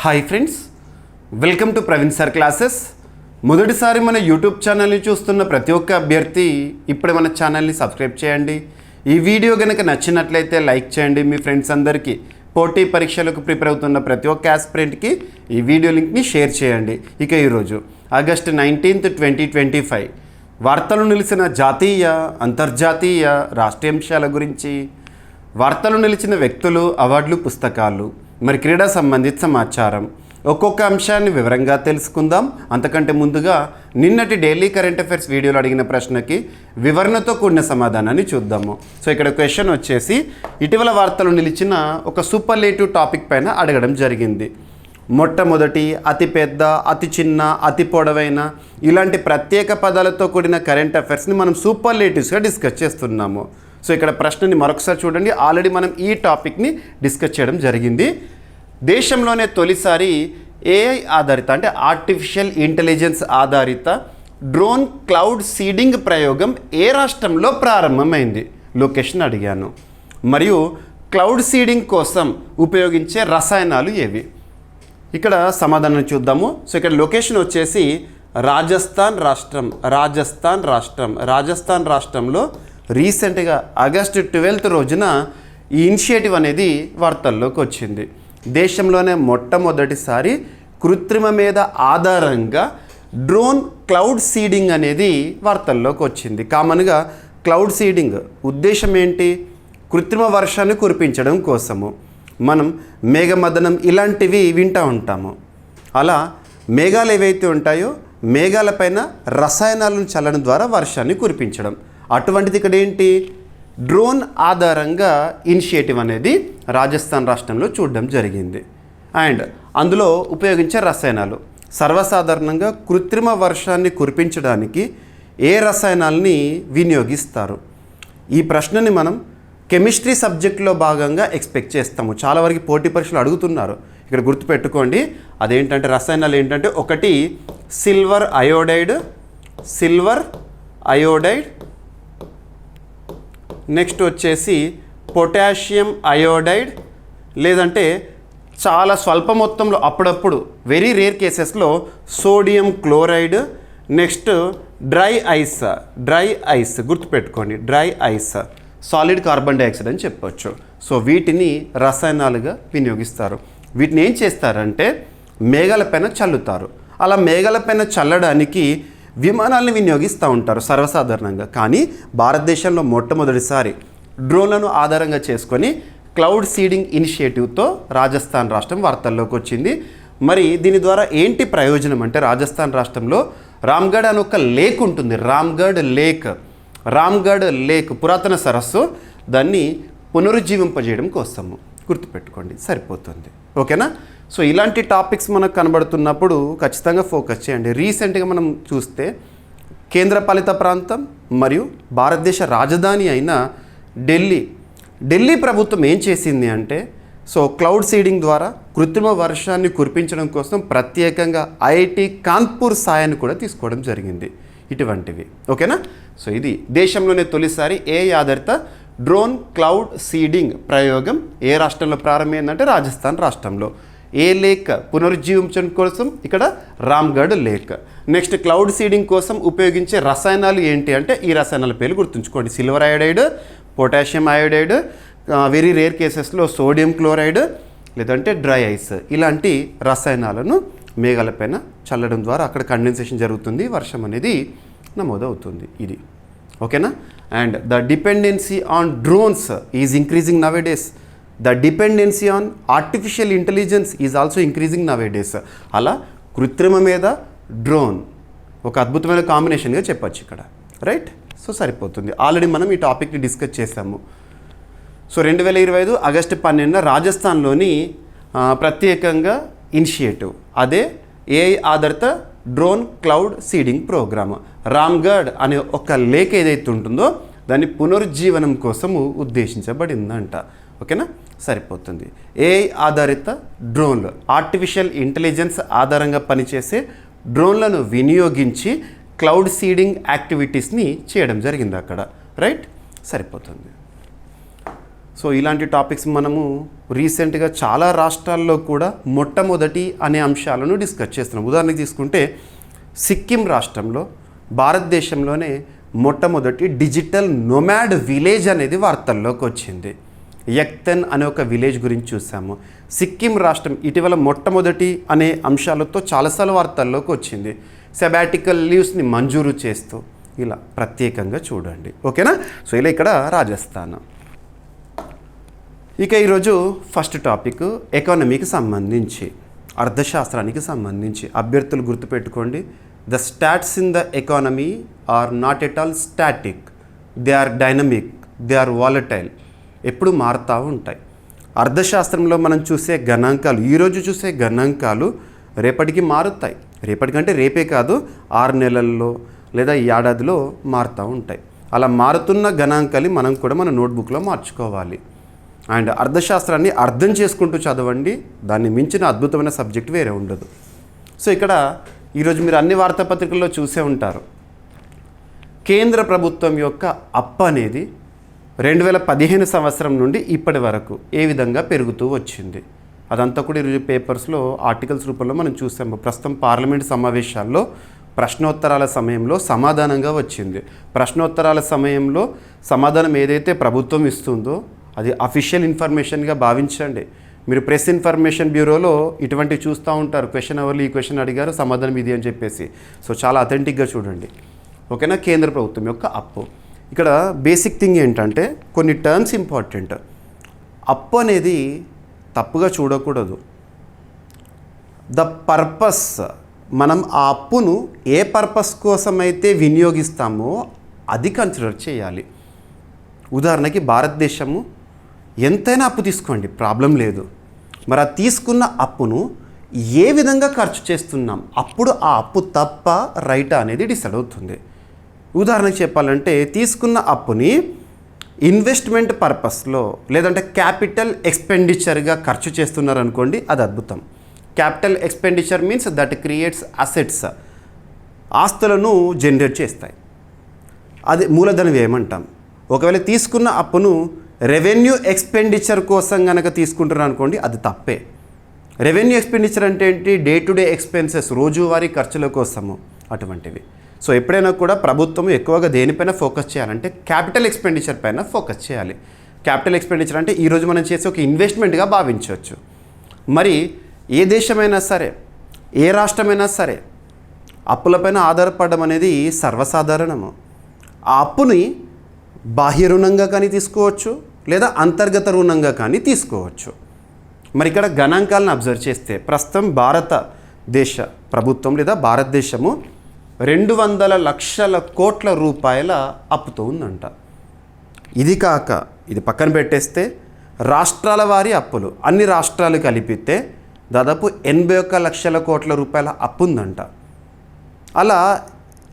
Hi friends, welcome to Praveen sir classes. మొదటిసారి మన YouTube ఛానల్ని చూస్తున్న ప్రతి ఒక్క అభ్యర్థి ఇప్పుడే మన ఛానల్ని సబ్స్క్రైబ్ చేయండి. ఈ వీడియో కనుక నచ్చినట్లయితే లైక్ చేయండి. మీ ఫ్రెండ్స్ అందరికీ, పోటీ పరీక్షలకు ప్రిపేర్ అవుతున్న ప్రతి ఒక్క ఆస్పిరెంట్కి ఈ వీడియో లింక్ని షేర్ చేయండి. ఇక ఈరోజు ఆగస్టు 19, 2025 వార్తలు నిలిచిన జాతీయ, అంతర్జాతీయ, రాష్ట్రీయాంశాల గురించి, వార్తలు నిలిచిన వ్యక్తులు, అవార్డులు, పుస్తకాలు, మరి క్రీడా సంబంధిత సమాచారం, ఒక్కొక్క అంశాన్ని వివరంగా తెలుసుకుందాం. అంతకంటే ముందుగా నిన్నటి డైలీ కరెంట్ అఫైర్స్ వీడియోలో అడిగిన ప్రశ్నకి వివరణతో కూడిన సమాధానాన్ని చూద్దాము. సో ఇక్కడ క్వశ్చన్ వచ్చేసి, ఇటీవల వార్తలు నిలిచిన ఒక సూపర్లేటివ్ టాపిక్ పైన అడగడం జరిగింది. మొట్టమొదటి, అతి పెద్ద, అతి చిన్న, అతి పొడవైన, ఇలాంటి ప్రత్యేక పదాలతో కూడిన కరెంట్ అఫైర్స్ని మనం సూపర్లేటివ్స్గా డిస్కస్ చేస్తున్నాము. సో ఇక్కడ ప్రశ్నని మరొకసారి చూడండి. ఆల్రెడీ మనం ఈ టాపిక్ని డిస్కస్ చేయడం జరిగింది. దేశంలోనే తొలిసారి ఏఐ ఆధారిత, అంటే ఆర్టిఫిషియల్ ఇంటెలిజెన్స్ ఆధారిత డ్రోన్ క్లౌడ్ సీడింగ్ ప్రయోగం ఏ రాష్ట్రంలో ప్రారంభమైంది? లొకేషన్ అడిగాను. మరియు క్లౌడ్ సీడింగ్ కోసం ఉపయోగించే రసాయనాలు ఏవి? ఇక్కడ సమాధానం చూద్దాము. సో ఇక్కడ లొకేషన్ వచ్చేసి రాజస్థాన్ రాష్ట్రంలో రీసెంట్గా ఆగస్టు 12 రోజున ఈ ఇనిషియేటివ్ అనేది వార్తల్లోకి వచ్చింది. దేశంలోనే మొట్టమొదటిసారి కృత్రిమ మీద ఆధారంగా డ్రోన్ క్లౌడ్ సీడింగ్ అనేది వార్తల్లోకి వచ్చింది. కామన్గా క్లౌడ్ సీడింగ్ ఉద్దేశం ఏంటి? కృత్రిమ వర్షాన్ని కురిపించడం కోసము. మనం మేఘమదనం ఇలాంటివి వింటూ ఉంటాము. అలా మేఘాలు ఏవైతే ఉంటాయో మేఘాలపైన రసాయనాలను చల్లడం ద్వారా వర్షాన్ని కురిపించడం. అటువంటిది ఇక్కడ ఏంటి? డ్రోన్ ఆధారంగా ఇనిషియేటివ్ అనేది రాజస్థాన్ రాష్ట్రంలో చూడడం జరిగింది. అండ్ అందులో ఉపయోగించే రసాయనాలు సర్వసాధారణంగా కృత్రిమ వర్షాన్ని కురిపించడానికి ఏ రసాయనాలని వినియోగిస్తారు? ఈ ప్రశ్నని మనం కెమిస్ట్రీ సబ్జెక్ట్లో భాగంగా ఎక్స్పెక్ట్ చేస్తాము. చాలా వరకు పోటీ పరీక్షలు అడుగుతున్నారు. ఇక్కడ గుర్తుపెట్టుకోండి, అదేంటంటే రసాయనాలు ఏంటంటే, ఒకటి సిల్వర్ అయోడైడ్, నెక్స్ట్ వచ్చేసి పొటాషియం అయోడైడ్, లేదంటే చాలా స్వల్ప మొత్తంలో అప్పుడప్పుడు వెరీ రేర్ కేసెస్లో sodium chloride, next dry ice గుర్తుపెట్టుకోండి, dry ice, solid carbon dioxide అని చెప్పొచ్చు. సో వీటిని రసాయనాలుగా వినియోగిస్తారు. వీటిని ఏం చేస్తారంటే మేఘాలపైన చల్లుతారు. అలా మేఘాలపైన చల్లడానికి విమానాలను వినియోగిస్తూ ఉంటారు సర్వసాధారణంగా. కానీ భారతదేశంలో మొట్టమొదటిసారి డ్రోన్లను ఆధారంగా చేసుకొని క్లౌడ్ సీడింగ్ ఇనిషియేటివ్తో రాజస్థాన్ రాష్ట్రం వార్తల్లోకి వచ్చింది. మరి దీని ద్వారా ఏంటి ప్రయోజనం అంటే, రాజస్థాన్ రాష్ట్రంలో రామ్గఢ్ అని ఒక లేక్ ఉంటుంది. రామ్గఢ్ లేక్ పురాతన సరస్సు, దాన్ని పునరుజ్జీవింపజేయడం కోసము. గుర్తుపెట్టుకోండి, సరిపోతుంది. ఓకేనా? సో ఇలాంటి టాపిక్స్ మనకు కనబడుతున్నప్పుడు ఖచ్చితంగా ఫోకస్ చేయండి. రీసెంట్గా మనం చూస్తే కేంద్రపాలిత ప్రాంతం మరియు భారతదేశ రాజధాని అయిన ఢిల్లీ ప్రభుత్వం ఏం చేసింది అంటే, సో క్లౌడ్ సీడింగ్ ద్వారా కృత్రిమ వర్షాన్ని కురిపించడం కోసం ప్రత్యేకంగా ఐఐటి కాన్పూర్ సాయాన్ని కూడా తీసుకోవడం జరిగింది. ఇటువంటివి. ఓకేనా? సో ఇది దేశంలోనే తొలిసారి ఏఐ ఆధారిత డ్రోన్ క్లౌడ్ సీడింగ్ ప్రయోగం ఏ రాష్ట్రంలో ప్రారంభమైందంటే రాజస్థాన్ రాష్ట్రంలో. ఏ లేక్ పునరుజ్జీవించడం కోసం? ఇక్కడ Ramgarh lake. Next cloud seeding కోసం ఉపయోగించే రసాయనాలు ఏంటి అంటే, ఈ రసాయనాల పేర్లు గుర్తుంచుకోండి. Silver iodide, potassium iodide, very rare కేసెస్లో సోడియం క్లోరైడ్, లేదంటే డ్రై ఐస్, ఇలాంటి రసాయనాలను మేఘాలపైన చల్లడం ద్వారా అక్కడ కండెన్సేషన్ జరుగుతుంది, వర్షం అనేది నమోదవుతుంది. ఇది ఓకేనా? And the dependency on drones is increasing nowadays. The dependency on artificial intelligence is also increasing nowadays. అలా కృత్రిమ మీద డ్రోన్ ఒక అద్భుతమైన కాంబినేషన్గా చెప్పచ్చు ఇక్కడ. రైట్? సో సరిపోతుంది. ఆల్రెడీ మనం ఈ టాపిక్ని డిస్కస్ చేసాము. సో 2025 ఆగస్టు 12 రాజస్థాన్లోని ప్రత్యేకంగా ఇనిషియేటివ్, అదే ఏఐ ఆధారిత drone cloud seeding program. Ramgarh అనే ఒక లేక్ ఏదైతే ఉంటుందో దాన్ని పునరుజ్జీవనం కోసము ఉద్దేశించబడిందంట. ఓకేనా? సరిపోతుంది. ఏఐ ఆధారిత డ్రోన్లు, ఆర్టిఫిషియల్ ఇంటెలిజెన్స్ ఆధారంగా పనిచేసే డ్రోన్లను వినియోగించి క్లౌడ్ సీడింగ్ యాక్టివిటీస్ని చేయడం జరిగింది అక్కడ. రైట్? సరిపోతుంది. సో ఇలాంటి టాపిక్స్ మనము రీసెంట్గా చాలా రాష్ట్రాల్లో కూడా మొట్టమొదటి అనే అంశాలను డిస్కస్ చేస్తున్నాం. ఉదాహరణకి తీసుకుంటే సిక్కిం రాష్ట్రంలో భారతదేశంలోనే మొట్టమొదటి డిజిటల్ నొమాడ్ విలేజ్ అనేది వార్తల్లోకి వచ్చింది. యక్తెన్ అనే ఒక విలేజ్ గురించి చూసాము. సిక్కిం రాష్ట్రం ఇటీవల మొట్టమొదటి అనే అంశాలతో చాలాసార్లు వార్తల్లోకి వచ్చింది. సెబాటికల్ లీవ్స్ని మంజూరు చేస్తూ ఇలా ప్రత్యేకంగా చూడండి. ఓకేనా? సో ఇలా ఇక్కడ రాజస్థాన్. ఇక ఈరోజు ఫస్ట్ టాపిక్ ఎకానమీకి సంబంధించి, అర్థశాస్త్రానికి సంబంధించి. అభ్యర్థులు గుర్తుపెట్టుకోండి, the stats in the economy are not at all static, they are dynamic, they are volatile, ఎప్పుడు మారుతూ ఉంటాయి. అర్థశాస్త్రంలో మనం చూసే గణాంకాలు, ఈరోజు చూసే గణాంకాలు రేపటికి మారుతాయి. రేపటికంటే రేపే కాదు, 6 నెలల్లో లేదా ఏడాదిలో మారుతూ ఉంటాయి. అలా మారుతున్న గణాంకాలు మనం కూడా మన నోట్బుక్లో మార్చుకోవాలి. అండ్ అర్థశాస్త్రాన్ని అర్థం చేసుకుంటూ చదవండి, దాన్ని మించిన అద్భుతమైన సబ్జెక్ట్ వేరే ఉండదు. సో ఇక్కడ ఈరోజు మీరు అన్ని వార్తాపత్రికల్లో చూసే ఉంటారు, కేంద్ర ప్రభుత్వం యొక్క అప్పు అనేది 2015 సంవత్సరం నుండి ఇప్పటి వరకు ఏ విధంగా పెరుగుతూ వచ్చింది. అదంతా కూడా ఈరోజు పేపర్స్లో ఆర్టికల్స్ రూపంలో మనం చూసాము. ప్రస్తుతం పార్లమెంట్ సమావేశాల్లో ప్రశ్నోత్తరాల సమయంలో సమాధానంగా వచ్చింది. ప్రశ్నోత్తరాల సమయంలో సమాధానం ఏదైతే ప్రభుత్వం ఇస్తుందో అది అఫీషియల్ ఇన్ఫర్మేషన్గా భావించండి. మీరు ప్రెస్ ఇన్ఫర్మేషన్ బ్యూరోలో ఇటువంటివి చూస్తూ ఉంటారు, క్వశ్చన్ అవర్లు ఈ క్వశ్చన్ అడిగారు, సమాధానం ఇది అని చెప్పేసి. సో చాలా అథెంటిక్గా చూడండి. ఓకేనా? కేంద్ర ప్రభుత్వం యొక్క అప్పు. ఇక్కడ బేసిక్ థింగ్ ఏంటంటే కొన్ని టర్మ్స్ ఇంపార్టెంట్. అప్పు అనేది తప్పుగా చూడకూడదు. ద పర్పస్, మనం ఆ అప్పును ఏ పర్పస్ కోసమైతే వినియోగిస్తామో అది కన్సిడర్ చేయాలి. ఉదాహరణకి భారతదేశము ఎంతైనా అప్పు తీసుకోండి, ప్రాబ్లం లేదు. మరి ఆ తీసుకున్న అప్పును ఏ విధంగా ఖర్చు చేస్తున్నాం, అప్పుడు ఆ అప్పు తప్ప రైటా అనేది డిసైడ్ అవుతుంది. ఉదాహరణకు చెప్పాలంటే తీసుకున్న అప్పుని ఇన్వెస్ట్మెంట్ పర్పస్లో లేదంటే క్యాపిటల్ ఎక్స్పెండిచర్గా ఖర్చు చేస్తున్నారనుకోండి, అది అద్భుతం. Capital expenditure means that creates assets, ఆస్తులను జనరేట్ చేస్తాయి. అది మూలధన వ్యయం అంటాం. ఒకవేళ తీసుకున్న అప్పును రెవెన్యూ ఎక్స్పెండిచర్ కోసం కనుక తీసుకుంటున్నారు అనుకోండి, అది తప్పే. రెవెన్యూ ఎక్స్పెండిచర్ అంటే ఏంటి? డే టు డే ఎక్స్పెన్సెస్, రోజువారీ ఖర్చుల కోసము అటువంటివి. సో ఎప్పుడైనా కూడా ప్రభుత్వం ఎక్కువగా దేనిపైన ఫోకస్ చేయాలంటే క్యాపిటల్ ఎక్స్పెండిచర్ పైన ఫోకస్ చేయాలి. క్యాపిటల్ ఎక్స్పెండిచర్ అంటే ఈరోజు మనం చేసే ఒక ఇన్వెస్ట్మెంట్గా భావించవచ్చు. మరి ఏ దేశమైనా సరే, ఏ రాష్ట్రమైనా సరే అప్పులపైన ఆధారపడడం అనేది సర్వసాధారణము. ఆ అప్పుని బాహ్య రుణంగా కానీ తీసుకోవచ్చు, లేదా అంతర్గత రుణంగా కానీ తీసుకోవచ్చు. మరి ఇక్కడ గణాంకాలను అబ్జర్వ్ చేస్తే ప్రస్తుతం భారతదేశ ప్రభుత్వం లేదా భారతదేశము 200 లక్షల కోట్ల రూపాయల అప్పుతో ఉందంట. ఇది కాక ఇది పక్కన పెట్టేస్తే రాష్ట్రాల వారి అప్పులు అన్ని రాష్ట్రాలు కలిపితే దాదాపు 81 లక్షల కోట్ల రూపాయల అప్పు ఉందంట. అలా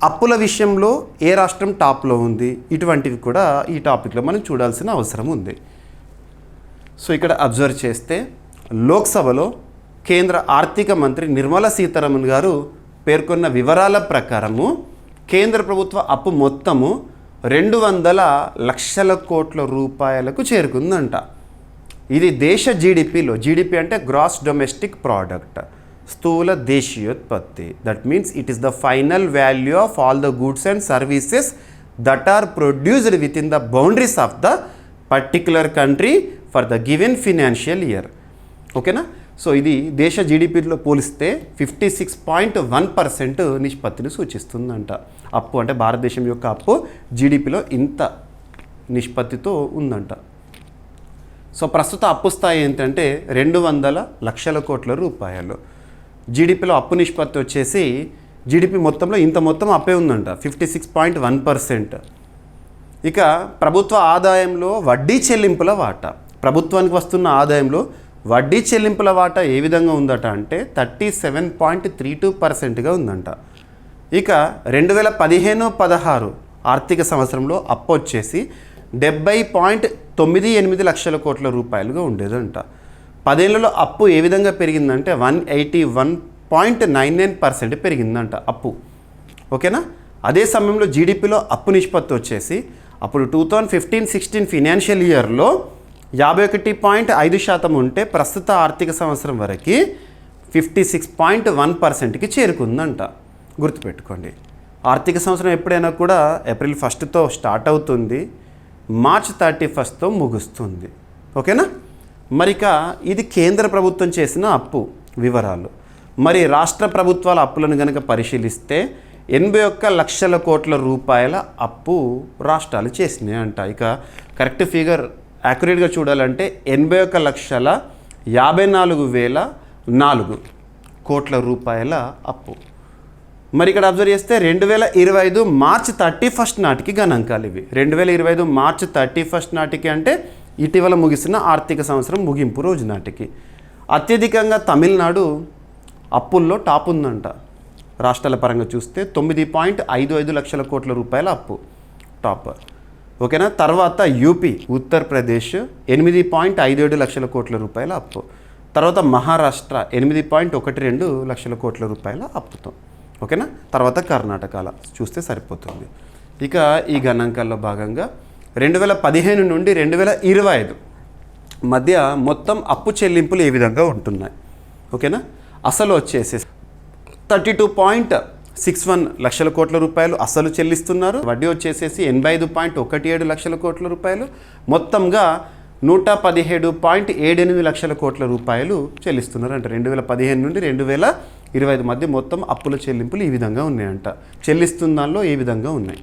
అప్పుల విషయంలో ఏ రాష్ట్రం టాప్లో ఉంది, ఇటువంటివి కూడా ఈ టాపిక్లో మనం చూడాల్సిన అవసరం ఉంది. సో ఇక్కడ అబ్జర్వ్ చేస్తే లోక్సభలో కేంద్ర ఆర్థిక మంత్రి నిర్మలా సీతారామన్ గారు పేర్కొన్న వివరాల ప్రకారము కేంద్ర ప్రభుత్వ అప్పు మొత్తము 200 లక్షల కోట్ల రూపాయలకు చేరుకుందంట. ఇది దేశ జీడిపిలో, జీడిపి అంటే గ్రాస్ డొమెస్టిక్ ప్రోడక్ట్, స్థూల దేశీయోత్పత్తి. That means it is the final value of all the goods and services that are produced within the boundaries of the particular country for the given financial year. ఓకేనా? So ఇది దేశ జీడిపిలో పోలిస్తే 56.1% నిష్పత్తిని సూచిస్తుందంట. అప్పు అంటే భారతదేశం యొక్క అప్పు జీడిపిలో ఇంత నిష్పత్తితో ఉందంట. సో ప్రస్తుత అప్పు స్థాయి ఏంటంటే 200 లక్షల కోట్ల రూపాయలు. జీడిపిలో అప్పు నిష్పత్తి వచ్చేసి జీడిపి మొత్తంలో ఇంత మొత్తం అప్పే ఉందంట, 56.1%. ఇక ప్రభుత్వ ఆదాయంలో వడ్డీ చెల్లింపుల వాటా, ప్రభుత్వానికి వస్తున్న ఆదాయంలో వడ్డీ చెల్లింపుల వాటా ఏ విధంగా ఉందట అంటే 37.32%గా ఉందంట. ఇక 2015-16 ఆర్థిక సంవత్సరంలో అప్పు వచ్చేసి 70.98 లక్షల కోట్ల రూపాయలుగా ఉండేదంట. 10 ఏళ్లలో అప్పు ఏ విధంగా పెరిగిందంటే 181.99% పెరిగిందంట అప్పు. ఓకేనా? అదే సమయంలో జీడిపిలో అప్పు నిష్పత్తి వచ్చేసి అప్పుడు 2015-16 ఫినాన్షియల్ ఇయర్లో 51.5% ఉంటే ప్రస్తుత ఆర్థిక సంవత్సరం వరకు 56.1%కి చేరుకుందంట. గుర్తుపెట్టుకోండి, ఆర్థిక సంవత్సరం ఎప్పుడైనా కూడా ఏప్రిల్ 1తో స్టార్ట్ అవుతుంది, మార్చ్ 31తో ముగుస్తుంది. ఓకేనా? మరిక ఇది కేంద్ర ప్రభుత్వం చేసిన అప్పు వివరాలు. మరి రాష్ట్ర ప్రభుత్వాల అప్పులను కనుక పరిశీలిస్తే 81 లక్షల కోట్ల రూపాయల అప్పు రాష్ట్రాలు చేసినాయి అంట. ఇక కరెక్ట్ ఫిగర్ యాక్యురేట్గా చూడాలంటే 81,54,004 కోట్ల రూపాయల అప్పు. మరి ఇక్కడ అబ్జర్వ్ చేస్తే 2025 మార్చ్ 31 నాటికి గణాంకాలు ఇవి. 2025 మార్చ్ 31 నాటికి అంటే ఇటీవల ముగిసిన ఆర్థిక సంవత్సరం ముగింపు రోజు నాటికి. అత్యధికంగా తమిళనాడు అప్పుల్లో టాప్ ఉందంట. రాష్ట్రాల పరంగా చూస్తే 9.55 లక్షల కోట్ల రూపాయల అప్పు టాప్. ఓకేనా? తర్వాత యూపీ, ఉత్తరప్రదేశ్ 8.57 లక్షల కోట్ల రూపాయల అప్పు. తర్వాత మహారాష్ట్ర 8.12 లక్షల కోట్ల రూపాయల అప్పుతో. ఓకేనా? తర్వాత కర్ణాటకల చూస్తే సరిపోతుంది. ఇక ఈ గణాంకాల్లో భాగంగా 2015 నుండి 2025 మధ్య మొత్తం అప్పు చెల్లింపులు ఏ విధంగా ఉంటున్నాయి. ఓకేనా? అసలు వచ్చేసి 32.61 లక్షల కోట్ల రూపాయలు అసలు చెల్లిస్తున్నారు. వడ్డీ వచ్చేసేసి 85.17 లక్షల కోట్ల రూపాయలు. మొత్తంగా 117.78 లక్షల కోట్ల రూపాయలు చెల్లిస్తున్నారు అంటే 2015 నుండి 2025 మధ్య మొత్తం అప్పుల చెల్లింపులు ఈ విధంగా ఉన్నాయంట. చెల్లిస్తున్న దానిలో ఏ విధంగా ఉన్నాయి.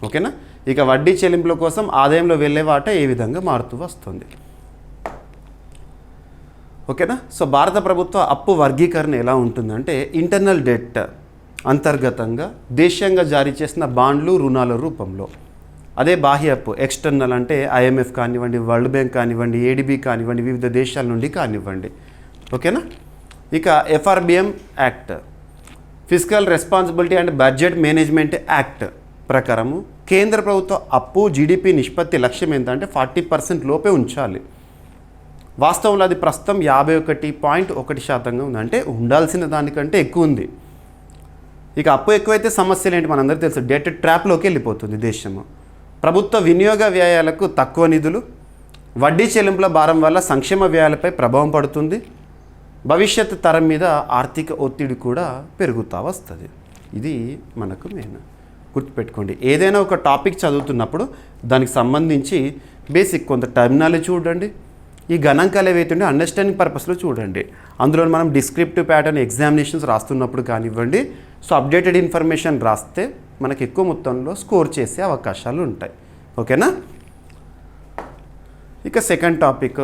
ఓకేనా? ఇక వడ్డీ చెల్లింపుల కోసం ఆదాయంలో వెళ్ళే వాటా ఏ విధంగా మారుతూ వస్తుంది. ఓకేనా? సో భారత ప్రభుత్వ అప్పు వర్గీకరణ ఎలా ఉంటుందంటే ఇంటర్నల్ డెట్ అంతర్గతంగా దేశీయంగా జారీ చేసిన బాండ్లు, రుణాల రూపంలో. అదే బాహ్య అప్పు ఎక్స్టర్నల్ అంటే IMF కానివ్వండి, వరల్డ్ బ్యాంక్ కానివ్వండి, ADB కానివ్వండి, వివిధ దేశాల నుండి కానివ్వండి. ఓకేనా? ఇక FRBM act, physical responsibility and budget management act ప్రకారము కేంద్ర ప్రభుత్వ అప్పు GDP నిష్పత్తి లక్ష్యం ఏంటంటే 40% లోపే ఉంచాలి. వాస్తవంలో అది ప్రస్తుతం 51.1% ఉంది. అంటే ఉండాల్సిన దానికంటే ఎక్కువ ఉంది. ఇక అప్పు ఎక్కువైతే సమస్యలు ఏంటి మనందరికీ తెలుసు. డెట్ ట్రాప్లోకి వెళ్ళిపోతుంది దేశము. ప్రభుత్వ వినియోగ వ్యయాలకు తక్కువ నిధులు, వడ్డీ చెల్లింపుల భారం వల్ల సంక్షేమ వ్యయాలపై ప్రభావం పడుతుంది. భవిష్యత్తు తరం మీద ఆర్థిక ఒత్తిడి కూడా పెరుగుతూ వస్తుంది. ఇది మనకు మెయిన్ గుర్తుపెట్టుకోండి. ఏదైనా ఒక టాపిక్ చదువుతున్నప్పుడు దానికి సంబంధించి బేసిక్ కొంత టర్మినాలజీ చూడండి. ఈ గణాంకాలు ఏవైతే ఉంటే అండర్స్టాండింగ్ పర్పస్లో చూడండి. అందులో మనం డిస్క్రిప్టివ్ ప్యాటర్న్ ఎగ్జామినేషన్స్ రాస్తున్నప్పుడు కానివ్వండి, సో అప్డేటెడ్ ఇన్ఫర్మేషన్ రాస్తే మనకు ఎక్కువ మొత్తంలో స్కోర్ చేసే అవకాశాలు ఉంటాయి. ఓకేనా? ఇక సెకండ్ టాపిక్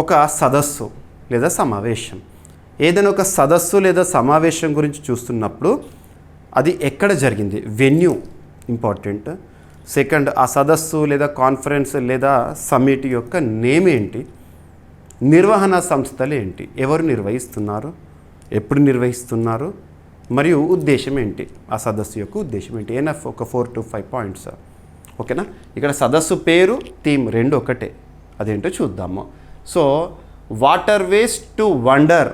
ఒక సదస్సు లేదా సమావేశం. ఏదైనా ఒక సదస్సు లేదా సమావేశం గురించి చూస్తున్నప్పుడు అది ఎక్కడ జరిగింది, వెన్యూ ఇంపార్టెంట్. సెకండ్, ఆ సదస్సు లేదా కాన్ఫరెన్స్ లేదా సమ్మిట్ యొక్క నేమ్ ఏంటి, నిర్వహణ సంస్థలు ఏంటి, ఎవరు నిర్వహిస్తున్నారు, ఎప్పుడు నిర్వహిస్తున్నారు, మరియు ఉద్దేశం ఏంటి, ఆ సదస్సు యొక్క ఉద్దేశం ఏంటి. ఎనఫ్ ఒక 4 to 5 పాయింట్స్. ఓకేనా? ఇక్కడ సదస్సు పేరు, థీమ్ రెండు ఒకటే. అదేంటో చూద్దాము. So water ways to wonder,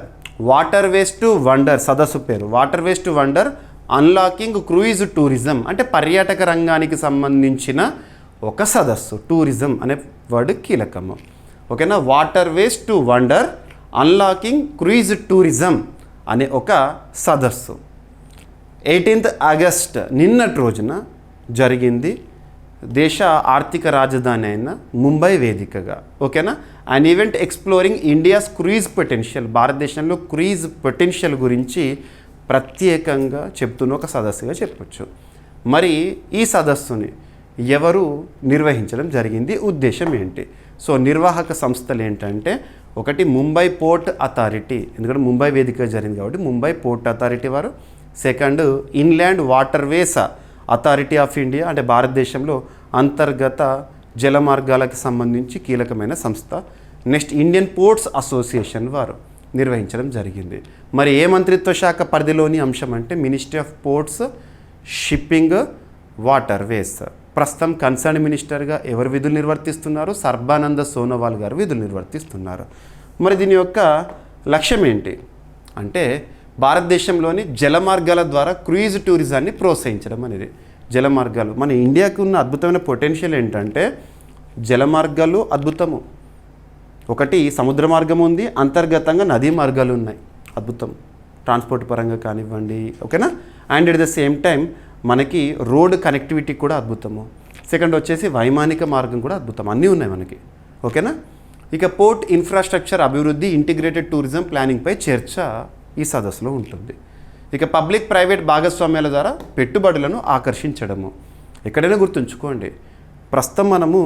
water ways to wonder సదస్సు పేరు. Water ways to wonder unlocking cruise tourism అంటే పర్యాటక రంగానికి సంబంధించిన ఒక సదస్సు. టూరిజం అనే వర్డ్ కీలకము. ఓకేనా? Water ways to wonder unlocking cruise tourism అనే ఒక సదస్సు 18th ఆగస్ట్ నిన్నటి రోజున జరిగింది దేశ ఆర్థిక రాజధాని అయిన ముంబై వేదికగా. ఓకేనా? And event exploring India's cruise potential, భారతదేశంలో క్రూయిజ్ పొటెన్షియల్ గురించి ప్రత్యేకంగా చెప్తున్న ఒక సదస్సుగా చెప్పొచ్చు. మరి ఈ సదస్సుని ఎవరు నిర్వహించడం జరిగింది, ఉద్దేశం ఏంటి? సో నిర్వాహక సంస్థలు ఏంటంటే ఒకటి ముంబై పోర్ట్ అథారిటీ, ఎందుకంటే ముంబై వేదిక జరిగింది కాబట్టి ముంబై పోర్ట్ అథారిటీ వారు. Second, inland waterways authority of India అంటే భారతదేశంలో అంతర్గత జలమార్గాలకు సంబంధించి కీలకమైన సంస్థ. నెక్స్ట్, ఇండియన్ పోర్ట్స్ అసోసియేషన్ వారు నిర్వహించడం జరిగింది. మరి ఏ మంత్రిత్వ శాఖ పరిధిలోని అంశం అంటే ministry of ports, shipping, waterways. ప్రస్తుతం కన్సర్న్ మినిస్టర్గా ఎవరు విధులు నిర్వర్తిస్తున్నారు? సర్బానంద సోనోవాల్ గారు విధులు నిర్వర్తిస్తున్నారు. మరి దీని యొక్క లక్ష్యం ఏంటి అంటే భారతదేశంలోని జలమార్గాల ద్వారా క్రూయిజ్ టూరిజాన్ని ప్రోత్సహించడం అనేది. జలమార్గాలు మన ఇండియాకు ఉన్న అద్భుతమైన పొటెన్షియల్ ఏంటంటే జలమార్గాలు అద్భుతము, ఒకటి సముద్ర మార్గం ఉంది, అంతర్గతంగా నదీ మార్గాలు ఉన్నాయి. అద్భుతం, ట్రాన్స్పోర్ట్ పరంగా కానివ్వండి. ఓకేనా. And at the same time మనకి రోడ్ కనెక్టివిటీ కూడా అద్భుతము. సెకండ్ వచ్చేసి వైమానిక మార్గం కూడా అద్భుతం. అన్నీ ఉన్నాయి మనకి. ఓకేనా. ఇక పోర్ట్ ఇన్ఫ్రాస్ట్రక్చర్ అభివృద్ధి, ఇంటిగ్రేటెడ్ టూరిజం ప్లానింగ్పై చర్చ ఈ సదస్సులో ఉంటుంది. ఇక పబ్లిక్ ప్రైవేట్ భాగస్వామ్యాల ద్వారా పెట్టుబడులను ఆకర్షించడము. ఎక్కడైనా గుర్తుంచుకోండి, ప్రస్తుతం మనము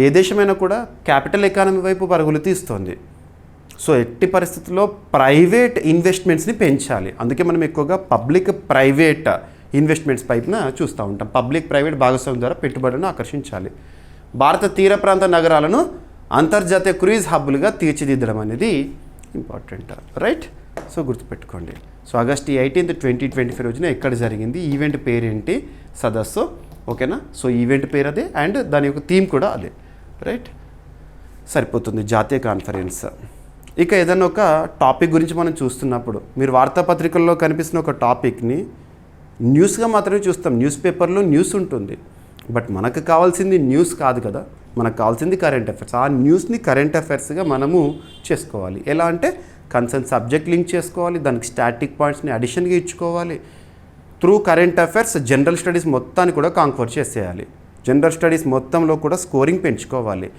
ఏ దేశమైనా కూడా క్యాపిటల్ ఎకానమీ వైపు పరుగులు తీస్తోంది. సో ఎట్టి పరిస్థితుల్లో ప్రైవేట్ ఇన్వెస్ట్మెంట్స్ని పెంచాలి. అందుకే మనం ఎక్కువగా పబ్లిక్ ప్రైవేట్ ఇన్వెస్ట్మెంట్స్ పైన చూస్తూ ఉంటాం. పబ్లిక్ ప్రైవేట్ భాగస్వామ్యం ద్వారా పెట్టుబడులను ఆకర్షించాలి. భారత తీర ప్రాంత నగరాలను అంతర్జాతీయ క్రూయిజ్ హబ్బులుగా తీర్చిదిద్దడం అనేది ఇంపార్టెంట్. రైట్. సో గుర్తుపెట్టుకోండి. సో ఆగస్ట్ 18, 2025 రోజున ఎక్కడ జరిగింది, ఈవెంట్ పేరేంటి, సదస్సు. ఓకేనా. సో ఈవెంట్ పేరు అదే అండ్ దాని యొక్క థీమ్ కూడా అదే. రైట్. సరిపోతుంది. జాతీయ కాన్ఫరెన్స్. ఇక ఏదైనా ఒక టాపిక్ గురించి మనం చూస్తున్నప్పుడు మీరు వార్తాపత్రికల్లో కనిపిస్తున్న ఒక టాపిక్ని న్యూస్గా మాత్రమే చూస్తాం. న్యూస్ పేపర్లో న్యూస్ ఉంటుంది. బట్ మనకు కావాల్సింది న్యూస్ కాదు కదా, మనకు కావాల్సింది కరెంట్ అఫైర్స్. ఆ న్యూస్ని కరెంట్ అఫైర్స్గా మనము చేసుకోవాలి. ఎలా అంటే కన్సర్న్ సబ్జెక్ట్ లింక్ చేసుకోవాలి, దానికి స్టాటిక్ పాయింట్స్ని అడిషన్గా ఇచ్చుకోవాలి. Through current affairs general studies మొత్తాన్ని కూడా కాంక్వర్ చేసేయాలి. జనరల్ స్టడీస్ మొత్తంలో కూడా స్కోరింగ్ పెంచుకోవాలి.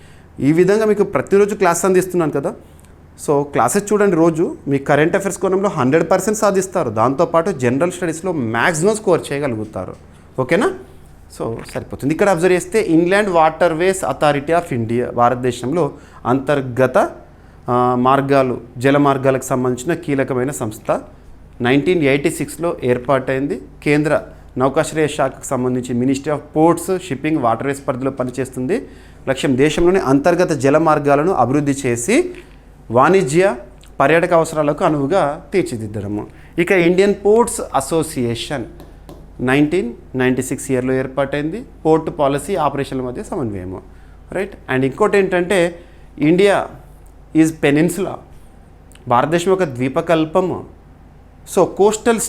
ఈ విధంగా మీకు ప్రతిరోజు క్లాస్ అందిస్తున్నాను కదా. సో క్లాసెస్ చూడండి, రోజు మీ కరెంట్ అఫైర్స్ కోణంలో 100% సాధిస్తారు. దాంతోపాటు జనరల్ స్టడీస్లో మ్యాక్సిమం స్కోర్ చేయగలుగుతారు. ఓకేనా. సో సరిపోతుంది. ఇక్కడ అబ్జర్వ్ చేస్తే inland water ways authority of India, భారతదేశంలో అంతర్గత మార్గాలు, జల మార్గాలకు సంబంధించిన కీలకమైన సంస్థ. 1986లో ఏర్పాటైంది. కేంద్ర నౌకాశ్రయ శాఖకు సంబంధించి ministry of ports, shipping, waterways పరిధిలో పనిచేస్తుంది. లక్ష్యం దేశంలోని అంతర్గత జల మార్గాలను అభివృద్ధి చేసి వాణిజ్య, పర్యాటక అవసరాలకు అనువుగా తీర్చిదిద్దడము. ఇక ఇండియన్ పోర్ట్స్ అసోసియేషన్ 1996 ఇయర్లో ఏర్పాటైంది. పోర్ట్ పాలసీ, ఆపరేషన్ల మధ్య సమన్వయము. రైట్. అండ్ ఇంకోటి ఏంటంటే ఇండియా ఈజ్ పెనిన్సులా, భారతదేశం ఒక ద్వీపకల్పము. సో కోస్టల్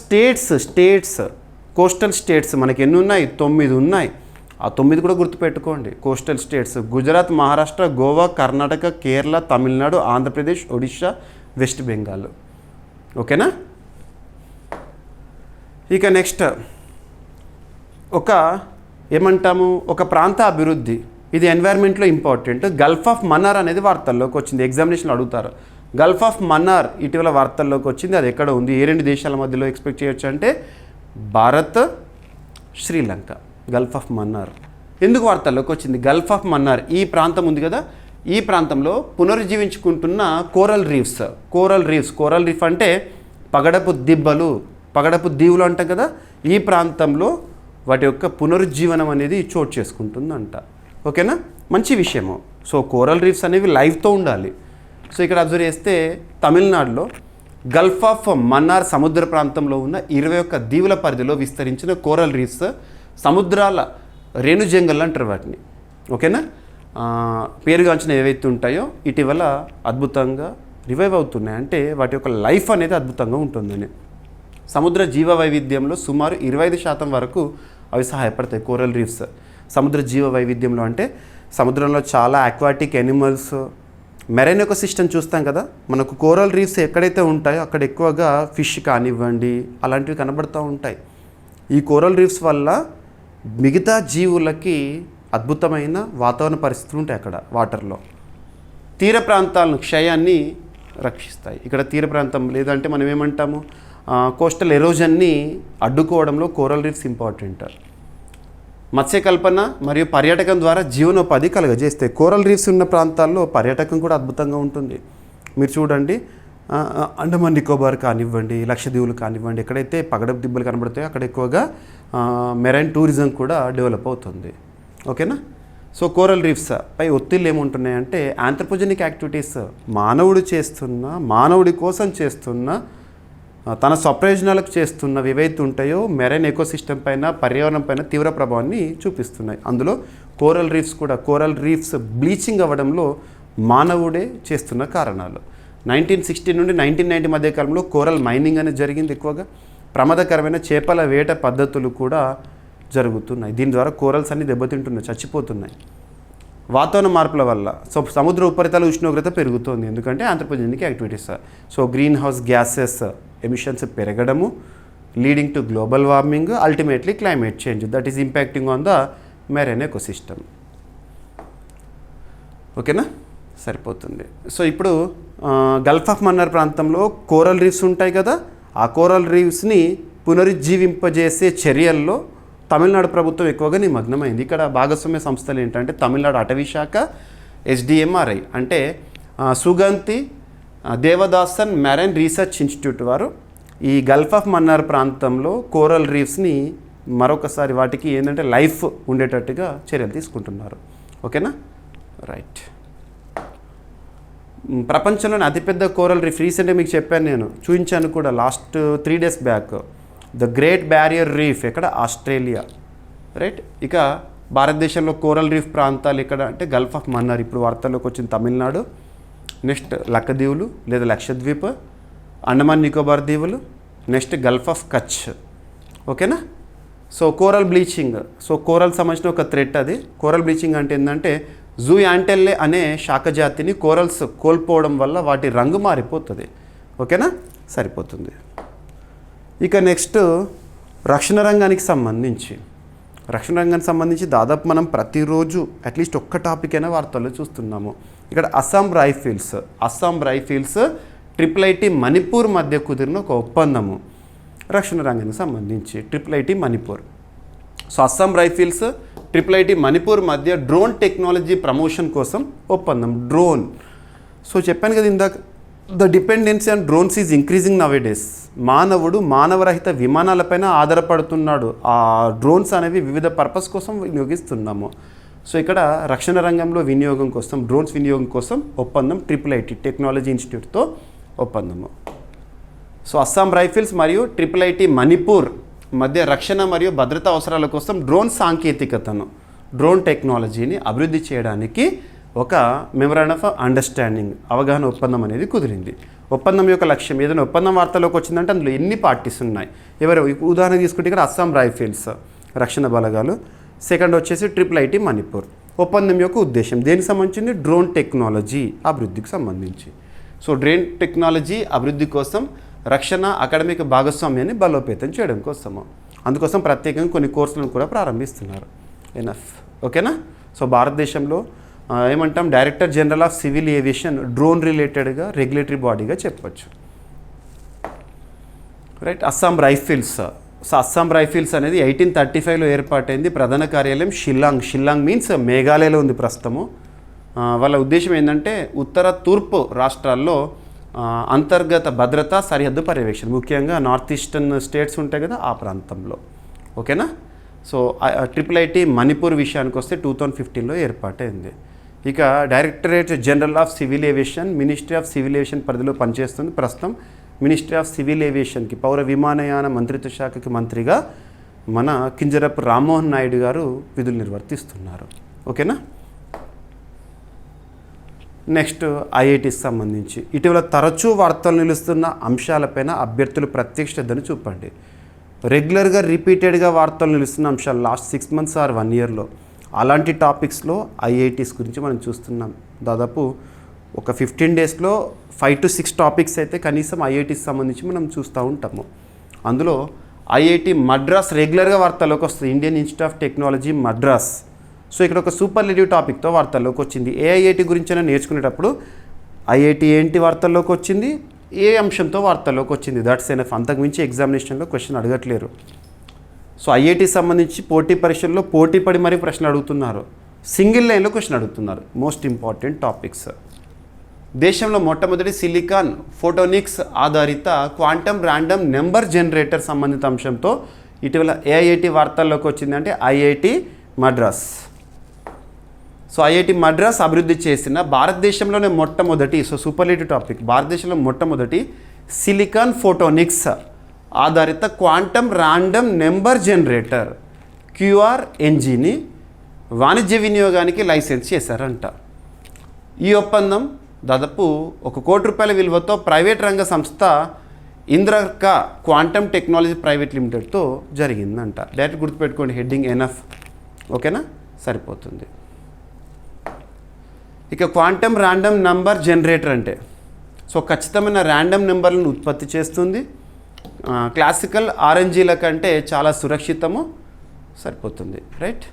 స్టేట్స్ మనకి ఎన్ని ఉన్నాయి, 9 ఉన్నాయి. ఆ 9 కూడా గుర్తుపెట్టుకోండి. Coastal states Gujarat, Maharashtra, Goa, Karnataka, Kerala, Tamil Nadu, Andhra Pradesh, Odisha, west Bengal. ఓకేనా. ఇక నెక్స్ట్ ఒక ప్రాంత అభివృద్ధి, ఇది ఎన్వైర్న్మెంట్లో ఇంపార్టెంట్. గల్ఫ్ ఆఫ్ మన్నార్ అనేది వార్తల్లోకి వచ్చింది. ఎగ్జామినేషన్లో అడుగుతారు. గల్ఫ్ ఆఫ్ మన్నార్ ఇటీవల వార్తల్లోకి వచ్చింది. అది ఎక్కడ ఉంది, ఏ 2 దేశాల మధ్యలో ఎక్స్పెక్ట్ చేయొచ్చు అంటే భారత్, శ్రీలంక. గల్ఫ్ ఆఫ్ మన్నార్ ఎందుకు వార్తల్లోకి వచ్చింది? గల్ఫ్ ఆఫ్ మన్నార్ ఈ ప్రాంతం ఉంది కదా, ఈ ప్రాంతంలో పునరుజ్జీవించుకుంటున్న కోరల్ రీఫ్ అంటే పగడపు దీవులు అంటాం కదా. ఈ ప్రాంతంలో వాటి యొక్క పునరుజ్జీవనం అనేది చోటు చేసుకుంటుందంట. ఓకేనా. మంచి విషయము. సో కోరల్ రీఫ్స్ అనేవి లైవ్తో ఉండాలి. సో ఇక్కడ అబ్జర్వ్ చేస్తే తమిళనాడులో గల్ఫ్ ఆఫ్ మన్నార్ సముద్ర ప్రాంతంలో ఉన్న 21 దీవుల పరిధిలో విస్తరించిన కోరల్ రీఫ్స్, సముద్రాల రేణుజంగల్ అంటారు వాటిని. ఓకేనా. పేరుగాంచిన ఏవైతే ఉంటాయో ఇటీవల అద్భుతంగా రివైవ్ అవుతున్నాయి. అంటే వాటి యొక్క లైఫ్ అనేది అద్భుతంగా ఉంటుందని. సముద్ర జీవ వైవిధ్యంలో సుమారు 25% వరకు అవి సహాయపడతాయి కోరల్ రీఫ్స్. సముద్ర జీవ వైవిధ్యంలో అంటే సముద్రంలో చాలా ఆక్వాటిక్ యానిమల్స్, మెరైన్ ఎకోసిస్టమ్ చూస్తాం కదా. మనకు కోరల్ రీఫ్స్ ఎక్కడైతే ఉంటాయో అక్కడ ఎక్కువగా ఫిష్ కానివ్వండి అలాంటివి కనబడుతూ ఉంటాయి. ఈ కోరల్ రీఫ్స్ వల్ల మిగతా జీవులకి అద్భుతమైన వాతావరణ పరిస్థితులు ఉంటాయి అక్కడ వాటర్లో. తీర ప్రాంతాలను క్షయాన్ని రక్షిస్తాయి. ఇక్కడ తీర ప్రాంతం లేదంటే మనం ఏమంటాము, కోస్టల్ ఎరోజన్ని అడ్డుకోవడంలో కోరల్ రీఫ్స్ ఇంపార్టెంట్. మత్స్యకల్పన మరియు పర్యాటకం ద్వారా జీవనోపాధి కలుగజేస్తాయి. కోరల్ రీఫ్స్ ఉన్న ప్రాంతాల్లో పర్యాటకం కూడా అద్భుతంగా ఉంటుంది. మీరు చూడండి, అండమాన్ నికోబార్ కానివ్వండి, లక్షద్వీపులు కానివ్వండి, ఎక్కడైతే పగడపు దిబ్బలు కనబడతాయో అక్కడ ఎక్కువగా మెరైన్ టూరిజం కూడా డెవలప్ అవుతుంది. ఓకేనా. సో కోరల్ రీఫ్స్ పై ఒత్తిళ్ళు ఏముంటున్నాయంటే ఆంథ్రోపోజెనిక్ యాక్టివిటీస్, మానవుడి కోసం చేస్తున్న, తన స్వప్రయోజనాలకు చేస్తున్నవి ఏవైతే ఉంటాయో మెరైన్ ఎకోసిస్టమ్ పైన, పర్యావరణం పైన తీవ్ర ప్రభావాన్ని చూపిస్తున్నాయి. అందులో కోరల్ రీఫ్స్ బ్లీచింగ్ అవ్వడంలో మానవుడే చేస్తున్న కారణాలు. 1960 నుండి 1990 మధ్య కాలంలో కోరల్ మైనింగ్ అనేది జరిగింది. ఎక్కువగా ప్రమాదకరమైన చేపల వేట పద్ధతులు కూడా జరుగుతున్నాయి. దీని ద్వారా కోరల్స్ అన్ని దెబ్బతింటున్నాయి, చచ్చిపోతున్నాయి. వాతావరణ మార్పుల వల్ల సో సముద్ర ఉపరితల ఉష్ణోగ్రత పెరుగుతోంది, ఎందుకంటే anthropogenic activities. So greenhouse gases emissions పెరగడము, leading to global warming, ultimately climate change that is impacting on the marine ecosystem. ఓకేనా, సరిపోతుంది. సో ఇప్పుడు గల్ఫ్ ఆఫ్ మన్నార్ ప్రాంతంలో కోరల్ రీఫ్స్ ఉంటాయి కదా, ఆ కోరల్ రీఫ్స్ని పునరుజ్జీవింపజేసే చర్యల్లో తమిళనాడు ప్రభుత్వం ఎక్కువగా నిమగ్నమైంది. ఇక్కడ భాగస్వామ్య సంస్థలు ఏంటంటే తమిళనాడు అటవీ శాఖ, SDMRI అంటే సుగంతి దేవదాసన్ మెరైన్ రీసెర్చ్ ఇన్స్టిట్యూట్ వారు ఈ గల్ఫ్ ఆఫ్ మన్నార్ ప్రాంతంలో కోరల్ రీఫ్స్ని మరొకసారి వాటికి ఏంటంటే లైఫ్ ఉండేటట్టుగా చర్యలు తీసుకుంటున్నారు. ఓకేనా, రైట్. ప్రపంచంలోని అతిపెద్ద కోరల్ రీఫ్ రీసెంట్గా మీకు చెప్పాను, నేను చూపించాను కూడా last 3 days back, the great barrier reef ఎక్కడ, ఆస్ట్రేలియా, రైట్. ఇక భారతదేశంలో కోరల్ రీఫ్ ప్రాంతాలు ఎక్కడ అంటే గల్ఫ్ ఆఫ్ మన్నార్, ఇప్పుడు వార్తల్లోకి వచ్చిన తమిళనాడు, నెక్స్ట్ లక్షద్వీపులు లేదా లక్షద్వీప్, అండమాన్ నికోబార్ దీవులు, నెక్స్ట్ గల్ఫ్ ఆఫ్ కచ్. ఓకేనా. So coral bleaching, so coral సంబంధించిన ఒక థ్రెట్ అది. కోరల్ బ్లీచింగ్ అంటే ఏంటంటే జూ యాంటెల్లే అనే శాఖజాతిని కోరల్స్ కోల్పోవడం వల్ల వాటి రంగు మారిపోతుంది. ఓకేనా, సరిపోతుంది. ఇక నెక్స్ట్ రక్షణ రంగానికి సంబంధించి దాదాపు మనం ప్రతిరోజు అట్లీస్ట్ ఒక్క టాపిక్ అయినా వార్తల్లో చూస్తున్నాము. ఇక్కడ అస్సాం రైఫిల్స్ IIT మణిపూర్ మధ్య కుదిరిన ఒక ఒప్పందము రక్షణ రంగానికి సంబంధించి, IIT Manipur. So Assam rifles IIT Manipur మధ్య డ్రోన్ టెక్నాలజీ ప్రమోషన్ కోసం ఒప్పందం. డ్రోన్, సో చెప్పాను కదా ఇందాక, the dependency on drones is increasing nowadays. మానవరహిత విమానాలపైన ఆధారపడుతున్నాడు. ఆ డ్రోన్స్ అనేవి వివిధ పర్పస్ కోసం వినియోగిస్తున్నాము. సో ఇక్కడ రక్షణ రంగంలో వినియోగం కోసం, డ్రోన్స్ వినియోగం కోసం ఒప్పందం IIT టెక్నాలజీ ఇన్స్టిట్యూట్తో ఒప్పందము. సో అస్సాం రైఫిల్స్ మరియు IIT మణిపూర్ మధ్య రక్షణ మరియు భద్రతా అవసరాల కోసం డ్రోన్ సాంకేతికతను, డ్రోన్ టెక్నాలజీని అభివృద్ధి చేయడానికి ఒక మెమరాండం ఆఫ్ అండర్స్టాండింగ్, అవగాహన ఒప్పందం అనేది కుదిరింది. ఒప్పందం యొక్క లక్ష్యం, ఏదైనా ఒప్పందం వార్తలోకి వచ్చిందంటే అందులో ఎన్ని పార్టీస్ ఉన్నాయి, ఎవరు, ఉదాహరణ తీసుకుంటే ఇక్కడ అస్సాం రైఫిల్స్ రక్షణ బలగాలు, సెకండ్ వచ్చేసి IIT మణిపూర్. ఒప్పందం యొక్క ఉద్దేశం దేనికి సంబంధించింది, డ్రోన్ టెక్నాలజీ అభివృద్ధికి సంబంధించి. సో డ్రోన్ టెక్నాలజీ అభివృద్ధి కోసం రక్షణ అకాడమిక్ భాగస్వామ్యాన్ని బలోపేతం చేయడం కోసము, అందుకోసం ప్రత్యేకంగా కొన్ని కోర్సులను కూడా ప్రారంభిస్తున్నారు. ఎనఫ్. ఓకేనా. సో భారతదేశంలో ఏమంటాం, director general of civil aviation drone రిలేటెడ్గా రెగ్యులేటరీ బాడీగా చెప్పచ్చు, right. Assam rifles, so Assam rifles అనేది 1835లో ఏర్పాటైంది. ప్రధాన కార్యాలయం షిల్లాంగ్ మీన్స్ మేఘాలయలో ఉంది ప్రస్తుతము. వాళ్ళ ఉద్దేశం ఏంటంటే ఉత్తర తూర్పు రాష్ట్రాల్లో అంతర్గత భద్రత, సరిహద్దు పర్యవేక్షణ, ముఖ్యంగా నార్త్ ఈస్టర్న్ స్టేట్స్ ఉంటాయి కదా ఆ ప్రాంతంలో. ఓకేనా. సో IIT మణిపూర్ విషయానికి వస్తే 2015లో ఏర్పాటైంది. ఇక directorate general of civil aviation ministry of civil aviation పరిధిలో పనిచేస్తుంది. ప్రస్తుతం మినిస్ట్రీ ఆఫ్ సివిల్ ఏవియేషన్కి, పౌర విమానయాన మంత్రిత్వ శాఖకి మంత్రిగా మన కింజరపు రామ్మోహన్ నాయుడు గారు విధులు నిర్వర్తిస్తున్నారు. ఓకేనా. నెక్స్ట్ IITకి సంబంధించి ఇటీవల తరచూ వార్తలు నిలుస్తున్న అంశాలపైన అభ్యర్థులు ప్రత్యేక శ్రద్ధను చూపండి. రెగ్యులర్గా రిపీటెడ్గా వార్తలు నిలుస్తున్న అంశాలు లాస్ట్ 6 months ఆర్ 1 yearలో అలాంటి టాపిక్స్లో IITs గురించి మనం చూస్తున్నాం. దాదాపు ఒక 15 daysలో 5 to 6 టాపిక్స్ అయితే కనీసం IITs సంబంధించి మనం చూస్తూ ఉంటాము. అందులో IIT మద్రాస్ రెగ్యులర్గా వార్తల్లోకి వస్తుంది, Indian institute of technology Madras. So ఇక్కడ ఒక సూపర్లేటివ్ టాపిక్తో వార్తల్లోకి వచ్చింది. ఏ IIT గురించైనా నేర్చుకునేటప్పుడు IIT ఏంటి వార్తల్లోకి వచ్చింది, ఏ అంశంతో వార్తల్లోకి వచ్చింది, దట్స్ ఎనఫ్. అంతకుమించి ఎగ్జామినేషన్లో క్వశ్చన్ అడగట్లేరు. సో IIT సంబంధించి పోటీ పరీక్షల్లో పోటీపడి మరీ ప్రశ్నలు అడుగుతున్నారు, సింగిల్ లైన్లో క్వశ్చన్ అడుగుతున్నారు. Most important topics. దేశంలో మొట్టమొదటి సిలికాన్ ఫోటోనిక్స్ ఆధారిత క్వాంటమ్ ర్యాండమ్ నెంబర్ జనరేటర్ సంబంధిత అంశంతో ఇటీవల IIT వార్తల్లోకి వచ్చిందంటే IIT Madras. So IIT Madras అభివృద్ధి చేసిన భారతదేశంలోనే మొట్టమొదటి, సో సూపర్లేటివ్ టాపిక్, భారతదేశంలో మొట్టమొదటి సిలికాన్ ఫోటోనిక్స్ ఆధారిత క్వాంటమ్ ర్యాండమ్ నెంబర్ జనరేటర్ QRNGని వాణిజ్య వినియోగానికి లైసెన్స్ చేశారంట. ఈ ఒప్పందం దాదాపు ₹1 కోటి విలువతో ప్రైవేట్ రంగ సంస్థ ఇంద్రక క్వాంటమ్ టెక్నాలజీ ప్రైవేట్ లిమిటెడ్తో జరిగిందంట. డైరెక్ట్ గుర్తుపెట్టుకోండి, హెడ్డింగ్ ఎనఫ్. ఓకేనా, సరిపోతుంది. ఇక క్వాంటమ్ ర్యాండమ్ నంబర్ జనరేటర్ అంటే సో ఖచ్చితమైన ర్యాండమ్ నెంబర్లను ఉత్పత్తి చేస్తుంది. క్లాసికల్ ఆర్ఎన్జీల కంటే చాలా సురక్షితము, సరిపోతుంది. రైట్.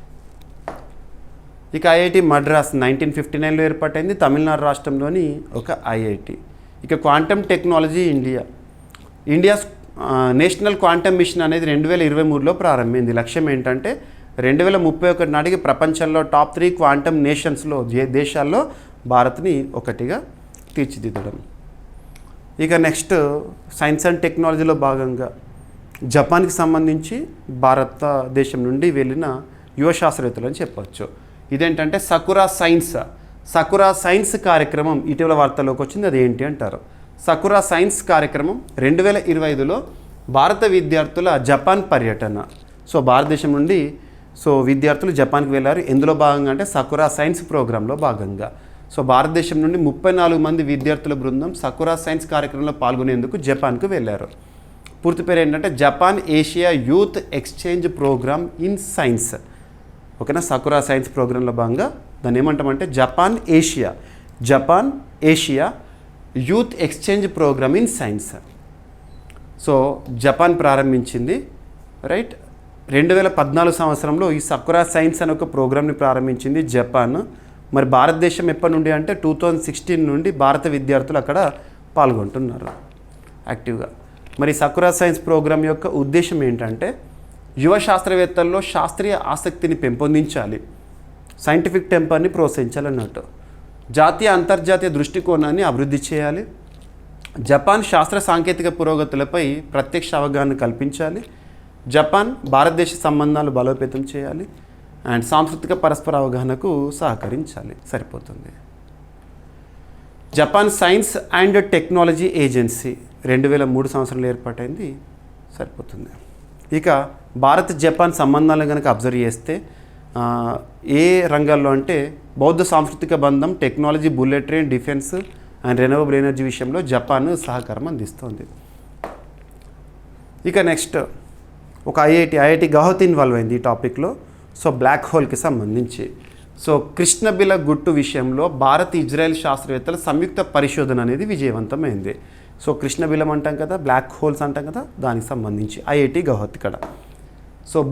ఇక ఐఐటి మద్రాస్ 1959లో ఏర్పాటైంది, తమిళనాడు రాష్ట్రంలోని ఒక ఐఐటి. ఇక quantum technology India national quantum mission అనేది 2023లో ప్రారంభమైంది. లక్ష్యం ఏంటంటే 2031 నాటికి ప్రపంచంలో టాప్ 3 క్వాంటమ్ నేషన్స్లో దేశాల్లో భారత్ని ఒకటిగా తీర్చిదిద్దడం. ఇక నెక్స్ట్ సైన్స్ అండ్ టెక్నాలజీలో భాగంగా జపాన్కి సంబంధించి భారతదేశం నుండి వెళ్ళిన యువ శాస్త్రవేత్తలు అని చెప్పవచ్చు. ఇదేంటంటే సకురా సైన్స్ కార్యక్రమం ఇటీవల వార్తల్లోకి వచ్చింది. అది ఏంటి అంటారు. సకురా సైన్స్ కార్యక్రమం 2025లో భారత విద్యార్థుల జపాన్ పర్యటన. సో భారతదేశం నుండి విద్యార్థులు జపాన్కి వెళ్ళారు. ఎందులో భాగంగా అంటే సకురా సైన్స్ ప్రోగ్రాంలో భాగంగా. సో భారతదేశం నుండి 34 మంది విద్యార్థుల బృందం సకురా సైన్స్ కార్యక్రమంలో పాల్గొనేందుకు జపాన్కు వెళ్ళారు. పూర్తి పేరు ఏంటంటే Japan Asia youth exchange program in science. ఓకేనా. సకురా సైన్స్ ప్రోగ్రాంలో భాగంగా దాన్ని ఏమంటామంటే Japan Asia youth exchange program in science. So Japan ప్రారంభించింది. రైట్. 2014 సంవత్సరంలో ఈ సకురా సైన్స్ అనే ఒక ప్రోగ్రామ్ని ప్రారంభించింది జపాన్. మరి భారతదేశం ఎప్పటి నుండి అంటే 2016 నుండి భారత విద్యార్థులు అక్కడ పాల్గొంటున్నారు యాక్టివ్గా. మరి సకురా సైన్స్ ప్రోగ్రామ్ యొక్క ఉద్దేశం ఏంటంటే యువ శాస్త్రవేత్తల్లో శాస్త్రీయ ఆసక్తిని పెంపొందించాలి, సైంటిఫిక్ టెంపర్ని ప్రోత్సహించాలన్నట్టు, జాతీయ అంతర్జాతీయ దృష్టికోణాన్ని అభివృద్ధి చేయాలి, జపాన్ శాస్త్ర సాంకేతిక పురోగతులపై ప్రత్యక్ష అవగాహన కల్పించాలి, జపాన్ భారతదేశ సంబంధాలు బలోపేతం చేయాలి అండ్ సాంస్కృతిక పరస్పర అవగాహనకు సహకరించాలి. సరిపోతుంది. Japan science and technology agency 2003 సంవత్సరంలో ఏర్పాటైంది. సరిపోతుంది. ఇక భారత్ జపాన్ సంబంధాలను కనుక అబ్జర్వ్ చేస్తే ఏ రంగాల్లో అంటే బౌద్ధ సాంస్కృతిక బంధం, technology, bullet train, defence and renewable energy విషయంలో జపాన్ సహకారం అందిస్తుంది. ఇక నెక్స్ట్ ఒక ఐఐటి గౌహతి ఇన్వాల్వ్ అయింది ఈ టాపిక్లో. సో బ్లాక్ హోల్కి సంబంధించి కృష్ణబిల గుట్టు విషయంలో భారత్ ఇజ్రాయెల్ శాస్త్రవేత్తల సంయుక్త పరిశోధన అనేది విజయవంతమైంది. కృష్ణబిలం అంటాం కదా, బ్లాక్ హోల్స్ అంటాం కదా, దానికి సంబంధించి ఐఐటి గౌహతి ఇక్కడ.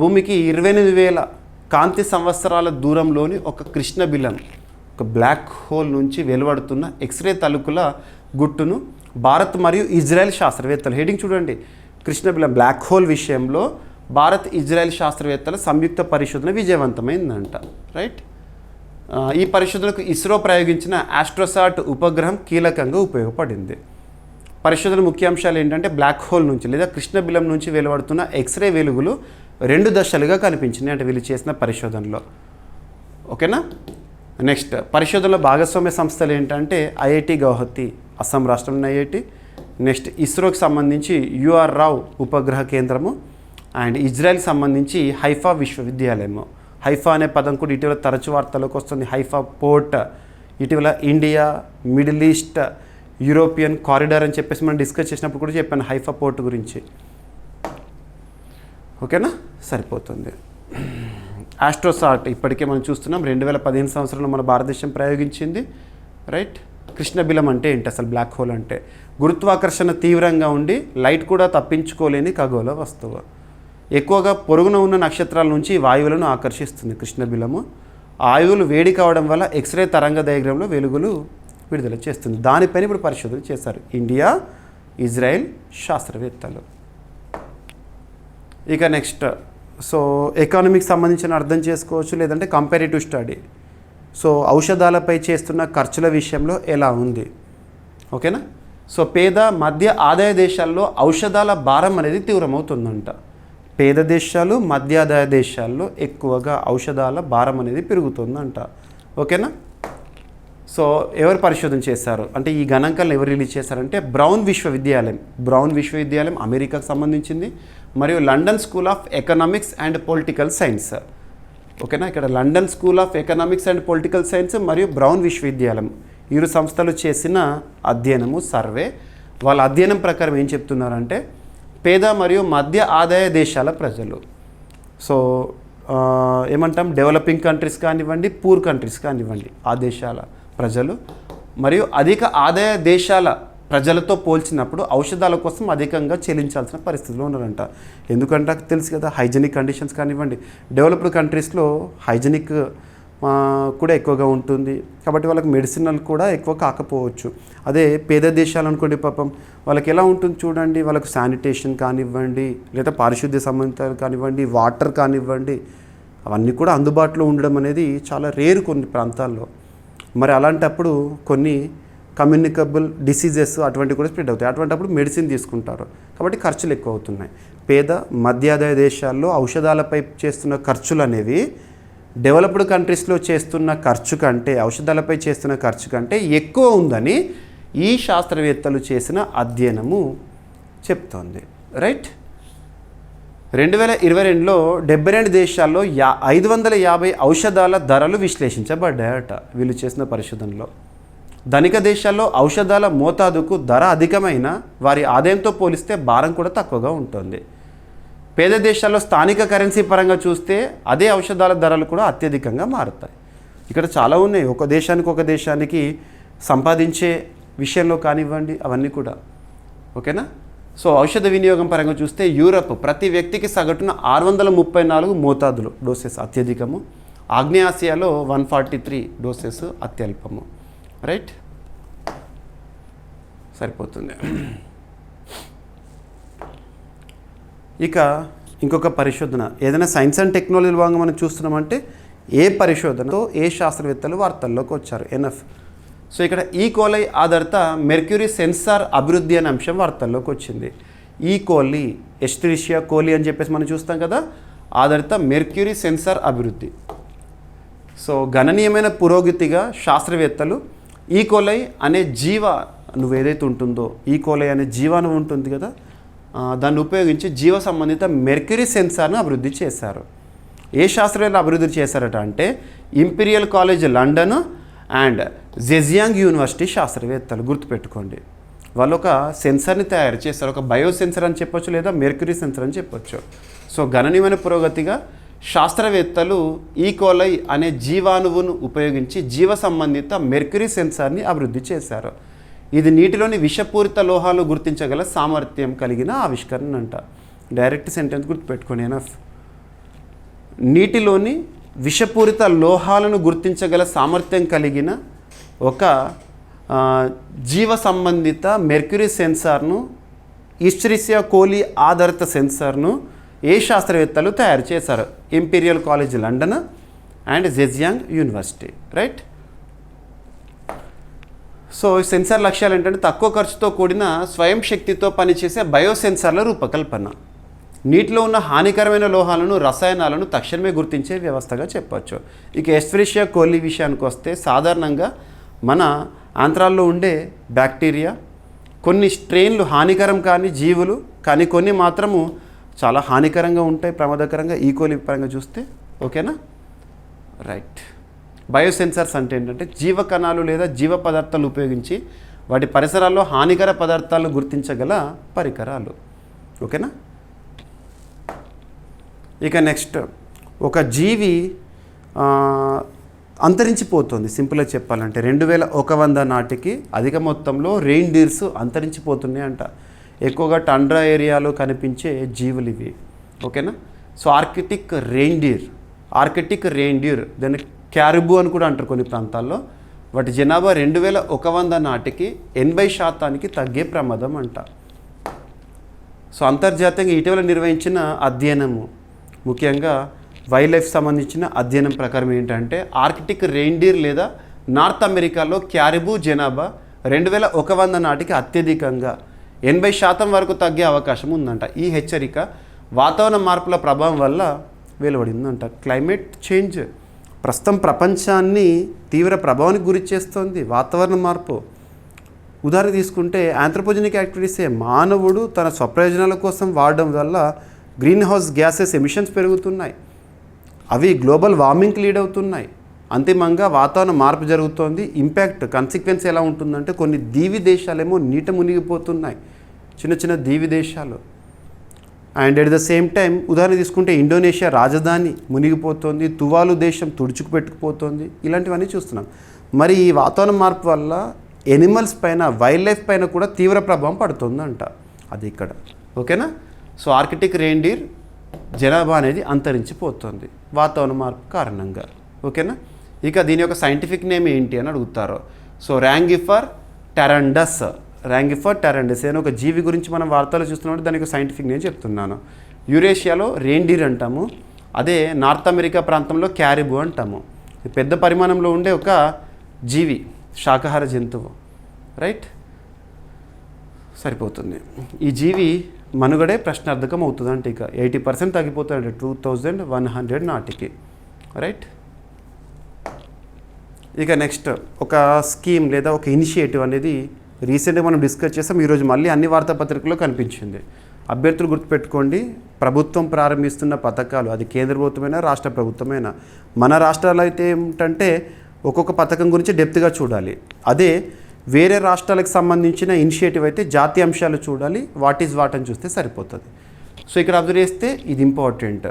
భూమికి 28,000 కాంతి సంవత్సరాల దూరంలోని ఒక కృష్ణబిలం, ఒక బ్లాక్ హోల్ నుంచి వెలువడుతున్న ఎక్స్రే తలుకుల గుట్టును భారత్ మరియు ఇజ్రాయెల్ శాస్త్రవేత్తలు, హెడింగ్ చూడండి, కృష్ణబిలం బ్లాక్ హోల్ విషయంలో భారత్ ఇజ్రాయెల్ శాస్త్రవేత్తల సంయుక్త పరిశోధన విజయవంతమైందంట. రైట్. ఈ పరిశోధనకు ఇస్రో ప్రయోగించిన ఆస్ట్రోసాట్ ఉపగ్రహం కీలకంగా ఉపయోగపడింది. పరిశోధన ముఖ్యాంశాలు ఏంటంటే బ్లాక్ హోల్ నుంచి లేదా కృష్ణబిలం నుంచి వెలువడుతున్న ఎక్స్రే వెలుగులు 2 దశలుగా కనిపించినాయి అంటే వీళ్ళు చేసిన పరిశోధనలో. ఓకేనా. నెక్స్ట్ పరిశోధనలో భాగస్వామ్య సంస్థలు ఏంటంటే ఐఐటి గౌహతి అస్సాం రాష్ట్రంలో ఐఐటి, నెక్స్ట్ ఇస్రోకి సంబంధించి యుఆర్ రావ్ ఉపగ్రహ కేంద్రము అండ్ ఇజ్రాయెల్కి సంబంధించి హైఫా విశ్వవిద్యాలయము. హైఫా అనే పదం కూడా ఇటీవల తరచు వార్తల్లోకి వస్తుంది. హైఫా పోర్ట్ ఇటీవల India, middle east, European corridor అని చెప్పేసి మనం డిస్కస్ చేసినప్పుడు కూడా చెప్పాను హైఫా పోర్ట్ గురించి. ఓకేనా. సరిపోతుంది. ఆస్ట్రోసాట్ ఇప్పటికే మనం చూస్తున్నాం 2015 సంవత్సరంలో మన భారతదేశం ప్రయోగించింది. రైట్. కృష్ణబిలం అంటే ఏంటి అసలు, బ్లాక్ హోల్ అంటే గురుత్వాకర్షణ తీవ్రంగా ఉండి లైట్ కూడా తప్పించుకోలేని ఖగోళ వస్తువు. ఎక్కువగా పొరుగున ఉన్న నక్షత్రాల నుంచి వాయువులను ఆకర్షిస్తుంది కృష్ణబిలము. ఆయువులు వేడి కావడం వల్ల ఎక్స్రే తరంగ దైర్ఘ్యంలో వెలుగులు విడుదల చేస్తుంది. దానిపైన ఇప్పుడు పరిశోధన చేశారు ఇండియా, ఇజ్రాయెల్ శాస్త్రవేత్తలు. ఇక నెక్స్ట్ ఎకానమీకి సంబంధించిన అర్థం చేసుకోవచ్చు, లేదంటే కంపారిటివ్ స్టడీ. ఔషధాలపై చేస్తున్న ఖర్చుల విషయంలో ఎలా ఉంది. ఓకేనా. పేద మధ్య ఆదాయ దేశాల్లో ఔషధాల భారం అనేది తీవ్రమవుతుందంట. పేద దేశాలు, మధ్య ఆదాయ దేశాల్లో ఎక్కువగా ఔషధాల భారం అనేది పెరుగుతుందంట. ఓకేనా. ఎవరు పరిశోధన చేశారు అంటే ఈ గణాంకాలను ఎవరు రిలీజ్ చేశారంటే బ్రౌన్ విశ్వవిద్యాలయం అమెరికాకు సంబంధించింది, మరియు London school of economics and political science. ఓకేనా. ఇక్కడ London school of economics and political science మరియు బ్రౌన్ విశ్వవిద్యాలయం ఈ 2 సంస్థలు చేసిన అధ్యయనము, సర్వే. వాళ్ళ అధ్యయనం ప్రకారం ఏం చెప్తున్నారంటే పేద మరియు మధ్య ఆదాయ దేశాల ప్రజలు, ఏమంటాం డెవలపింగ్ కంట్రీస్ కానివ్వండి, పూర్ కంట్రీస్ కానివ్వండి, ఆ దేశాల ప్రజలు, మరియు అధిక ఆదాయ దేశాల ప్రజలతో పోల్చినప్పుడు ఔషధాల కోసం అధికంగా చెల్లించాల్సిన పరిస్థితిలో ఉన్నారంట. ఎందుకంటే తెలుసు కదా, హైజెనిక్ కండిషన్స్ కానివ్వండి, డెవలప్డ్ కంట్రీస్లో హైజెనిక్ కూడా ఎక్కువగా ఉంటుంది కాబట్టి వాళ్ళకి మెడిసినల్ కూడా ఎక్కువ కాకపోవచ్చు. అదే పేద దేశాలు అనుకోండి, పాపం వాళ్ళకి ఎలా ఉంటుంది చూడండి, వాళ్ళకు శానిటేషన్ కానివ్వండి, లేదా పారిశుద్ధ్య సంబంధాలు కానివ్వండి, వాటర్ కానివ్వండి, అవన్నీ కూడా అందుబాటులో ఉండడం అనేది చాలా రేరు కొన్ని ప్రాంతాల్లో. మరి అలాంటప్పుడు కొన్ని కమ్యూనికబుల్ డిసీజెస్ అటువంటివి కూడా స్ప్రెడ్ అవుతాయి. అటువంటిప్పుడు మెడిసిన్ తీసుకుంటారు కాబట్టి ఖర్చులు ఎక్కువ అవుతున్నాయి. పేద మధ్యాదాయ దేశాల్లో ఔషధాలపై చేస్తున్న ఖర్చులు అనేవి డెవలప్డ్ కంట్రీస్లో చేస్తున్న ఖర్చు కంటే, ఔషధాలపై చేస్తున్న ఖర్చు కంటే ఎక్కువ ఉందని ఈ శాస్త్రవేత్తలు చేసిన అధ్యయనము చెప్తోంది. రైట్. 2022లో 72 దేశాల్లో 550 ఔషధాల ధరలు విశ్లేషించబడ్డాయట వీళ్ళు చేసిన పరిశోధనలో. ధనిక దేశాల్లో ఔషధాల మోతాదుకు ధర అధికమైన వారి ఆదాయంతో పోలిస్తే భారం కూడా తక్కువగా ఉంటుంది. పేద దేశాల్లో స్థానిక కరెన్సీ పరంగా చూస్తే అదే ఔషధాల ధరలు కూడా అత్యధికంగా మారుతాయి. ఇక్కడ చాలా ఉన్నాయి, ఒక దేశానికి సంపాదించే విషయంలో కానివ్వండి, అవన్నీ కూడా. ఓకేనా. సో ఔషధ వినియోగం పరంగా చూస్తే యూరప్ ప్రతి వ్యక్తికి సగటున 634 మోతాదులు డోసెస్ అత్యధికము, ఆగ్నేయాసియాలో 143 డోసెస్ అత్యల్పము. రైట్, సరిపోతుంది. ఇక ఇంకొక పరిశోధన, ఏదైనా సైన్స్ అండ్ టెక్నాలజీ భాగంగా మనం చూస్తున్నామంటే ఏ పరిశోధనతో ఏ శాస్త్రవేత్తలు వార్తల్లోకి వచ్చారు, ఎనఫ్. సో ఇక్కడ ఈకోలై ఆధారిత మెర్క్యూరీ సెన్సార్ అభివృద్ధి అనే అంశం వార్తల్లోకి వచ్చింది. ఈకోలి, ఎస్టెరిషియా కోలి అని చెప్పేసి మనం చూస్తాం కదా, ఆధారిత మెర్క్యూరీ సెన్సార్ అభివృద్ధి. సో గణనీయమైన పురోగతిగా శాస్త్రవేత్తలు ఈకోలై అనే నువ్వు ఏదైతే ఉంటుందో, ఈకోలై అనే జీవాణువు ఉంటుంది కదా, దాన్ని ఉపయోగించి జీవ సంబంధిత మెర్క్యూరీ సెన్సార్ను అభివృద్ధి చేశారు. ఏ శాస్త్రవేత్తలు అభివృద్ధి చేశారట అంటే imperial College London and Zhejiang university శాస్త్రవేత్తలు. గుర్తుపెట్టుకోండి, వాళ్ళు ఒక సెన్సార్ని తయారు చేస్తారు, ఒక బయో సెన్సర్ అని చెప్పొచ్చు, లేదా మెర్క్యూరీ సెన్సర్ అని చెప్పొచ్చు. సో గణనీయమైన పురోగతిగా శాస్త్రవేత్తలు ఈకోలై అనే జీవాణువును ఉపయోగించి జీవ సంబంధిత మెర్క్యూరీ సెన్సార్ని అభివృద్ధి చేశారు. ఇది నీటిలోని విషపూరిత లోహాలు గుర్తించగల సామర్థ్యం కలిగిన ఆవిష్కరణ అంట. డైరెక్ట్ సెంటెన్స్ గుర్తుపెట్టుకోండి, ఎనఫ్. నీటిలోని విషపూరిత లోహాలను గుర్తించగల సామర్థ్యం కలిగిన ఒక జీవ సంబంధిత మెర్క్యూరీ సెన్సార్ను, ఎస్టెరిషియా కోలి ఆధారిత సెన్సార్ను ఏ శాస్త్రవేత్తలు తయారు చేశారు? Imperial College London and Zhejiang University. Right. So sensor లక్ష్యాలు ఏంటంటే తక్కువ ఖర్చుతో కూడిన స్వయం శక్తితో పనిచేసే బయోసెన్సార్ల రూపకల్పన, నీటిలో ఉన్న హానికరమైన లోహాలను, రసాయనాలను తక్షణమే గుర్తించే వ్యవస్థగా చెప్పవచ్చు. ఇక ఎస్టెరిషియా కోలి విషయానికి వస్తే సాధారణంగా మన ఆంత్రాల్లో ఉండే బ్యాక్టీరియా, కొన్ని స్ట్రెయిన్లు హానికరం కాని జీవులు, కానీ కొన్ని మాత్రము చాలా హానికరంగా ఉంటాయి, ప్రమాదకరంగా ఈకోలి పరంగా చూస్తే. ఓకేనా. రైట్. బయోసెన్సర్స్ అంటే ఏంటంటే జీవ కణాలు లేదా జీవ పదార్థాలు ఉపయోగించి వాటి పరిసరాల్లో హానికర పదార్థాలను గుర్తించగల పరికరాలు. ఓకేనా. ఇక నెక్స్ట్, ఒక జీవి అంతరించిపోతుంది. సింపుల్గా చెప్పాలంటే 2100 నాటికి అధిక మొత్తంలో రెయిన్డీర్స్ అంతరించిపోతున్నాయి అంట. ఎక్కువగా టండ్రా ఏరియాలో కనిపించే జీవులు ఇవి. ఓకేనా. సో ఆర్కిటిక్ రెయిన్డీర్ దాన్ని క్యారిబు అని కూడా అంటారు కొన్ని ప్రాంతాల్లో. వాటి జనాభా 2100 నాటికి 80% తగ్గే ప్రమాదం అంట. సో అంతర్జాతీయంగా ఇటీవల నిర్వహించిన అధ్యయనము, ముఖ్యంగా వైల్డ్ లైఫ్ సంబంధించిన అధ్యయనం ప్రకారం ఏంటంటే ఆర్కిటిక్ రెయిన్డీర్ లేదా నార్త్ అమెరికాలో క్యారిబు జనాభా 2100 నాటికి అత్యధికంగా 80% వరకు తగ్గే అవకాశం ఉందంట. ఈ హెచ్చరిక వాతావరణ మార్పుల ప్రభావం వల్ల వెలువడిందంట. క్లైమేట్ చేంజ్ ప్రస్తుతం ప్రపంచాన్ని తీవ్ర ప్రభావానికి గురి చేస్తుంది. వాతావరణ మార్పు ఉదాహరణ తీసుకుంటే ఆంథ్రోపోజెనిక్ యాక్టివిటీసే. మానవుడు తన స్వప్రయోజనాల కోసం వాడడం వల్ల గ్రీన్ హౌస్ గ్యాసెస్ ఎమిషన్స్ పెరుగుతున్నాయి, అవి గ్లోబల్ వార్మింగ్కి లీడ్ అవుతున్నాయి. అంతిమంగా వాతావరణ మార్పు జరుగుతోంది. ఇంపాక్ట్ కాన్సిక్వెన్స్ ఎలా ఉంటుందంటే కొన్ని దీవి దేశాలేమో నీట మునిగిపోతున్నాయి, చిన్న చిన్న దీవి దేశాలు. And at the same time ఉదాహరణ తీసుకుంటే ఇండోనేషియా రాజధాని మునిగిపోతుంది, తువాలు దేశం తుడుచుకు పెట్టుకుపోతుంది. ఇలాంటివన్నీ చూస్తున్నాం. మరి ఈ వాతావరణ మార్పు వల్ల ఎనిమల్స్ పైన, వైల్డ్ లైఫ్ పైన కూడా తీవ్ర ప్రభావం పడుతుందంట. అది ఇక్కడ. ఓకేనా. సో ఆర్కిటిక్ రెయిన్డీర్ జనాభా అనేది అంతరించిపోతుంది వాతావరణ మార్పు కారణంగా. ఓకేనా. ఇక దీని యొక్క సైంటిఫిక్ నేమ్ ఏంటి అని అడుగుతారు. సో ర్యాంగిఫర్ టెరండస్. ర్యాంగిఫర్ టెరండస్ అనే ఒక జీవి గురించి మనం వార్తలు చూస్తున్నప్పుడు దాని యొక్క సైంటిఫిక్ నేమ్ చెప్తున్నాను. యురేషియాలో రెయిన్డీర్ అంటాము, అదే నార్త్ అమెరికా ప్రాంతంలో క్యారిబు అంటాము. పెద్ద పరిమాణంలో ఉండే ఒక జీవి, శాకాహార జంతువు. రైట్, సరిపోతుంది. ఈ జీవి మనుగడే ప్రశ్నార్థకం అవుతుంది అంటే ఇక 80% తగ్గిపోతుంది 2100 నాటికి. రైట్. ఇక నెక్స్ట్ ఒక స్కీమ్ లేదా ఒక ఇనిషియేటివ్ అనేది రీసెంట్గా మనం డిస్కస్ చేసాం. ఈరోజు మళ్ళీ అన్ని వార్తాపత్రికల్లో కనిపించింది. అభ్యర్థులు గుర్తుపెట్టుకోండి, ప్రభుత్వం ప్రారంభిస్తున్న పథకాలు, అది కేంద్ర ప్రభుత్వమైనా రాష్ట్ర ప్రభుత్వమైనా. మన రాష్ట్రాలు అయితే ఏమిటంటే ఒక్కొక్క పథకం గురించి డెప్త్గా చూడాలి. అదే వేరే రాష్ట్రాలకు సంబంధించిన ఇనిషియేటివ్ అయితే జాతీయ అంశాలు చూడాలి, వాట్ ఈజ్ వాట్ అని చూస్తే సరిపోతుంది. సో ఇక్కడ అబ్జర్వ్ చేస్తే ఇది ఇంపార్టెంట్.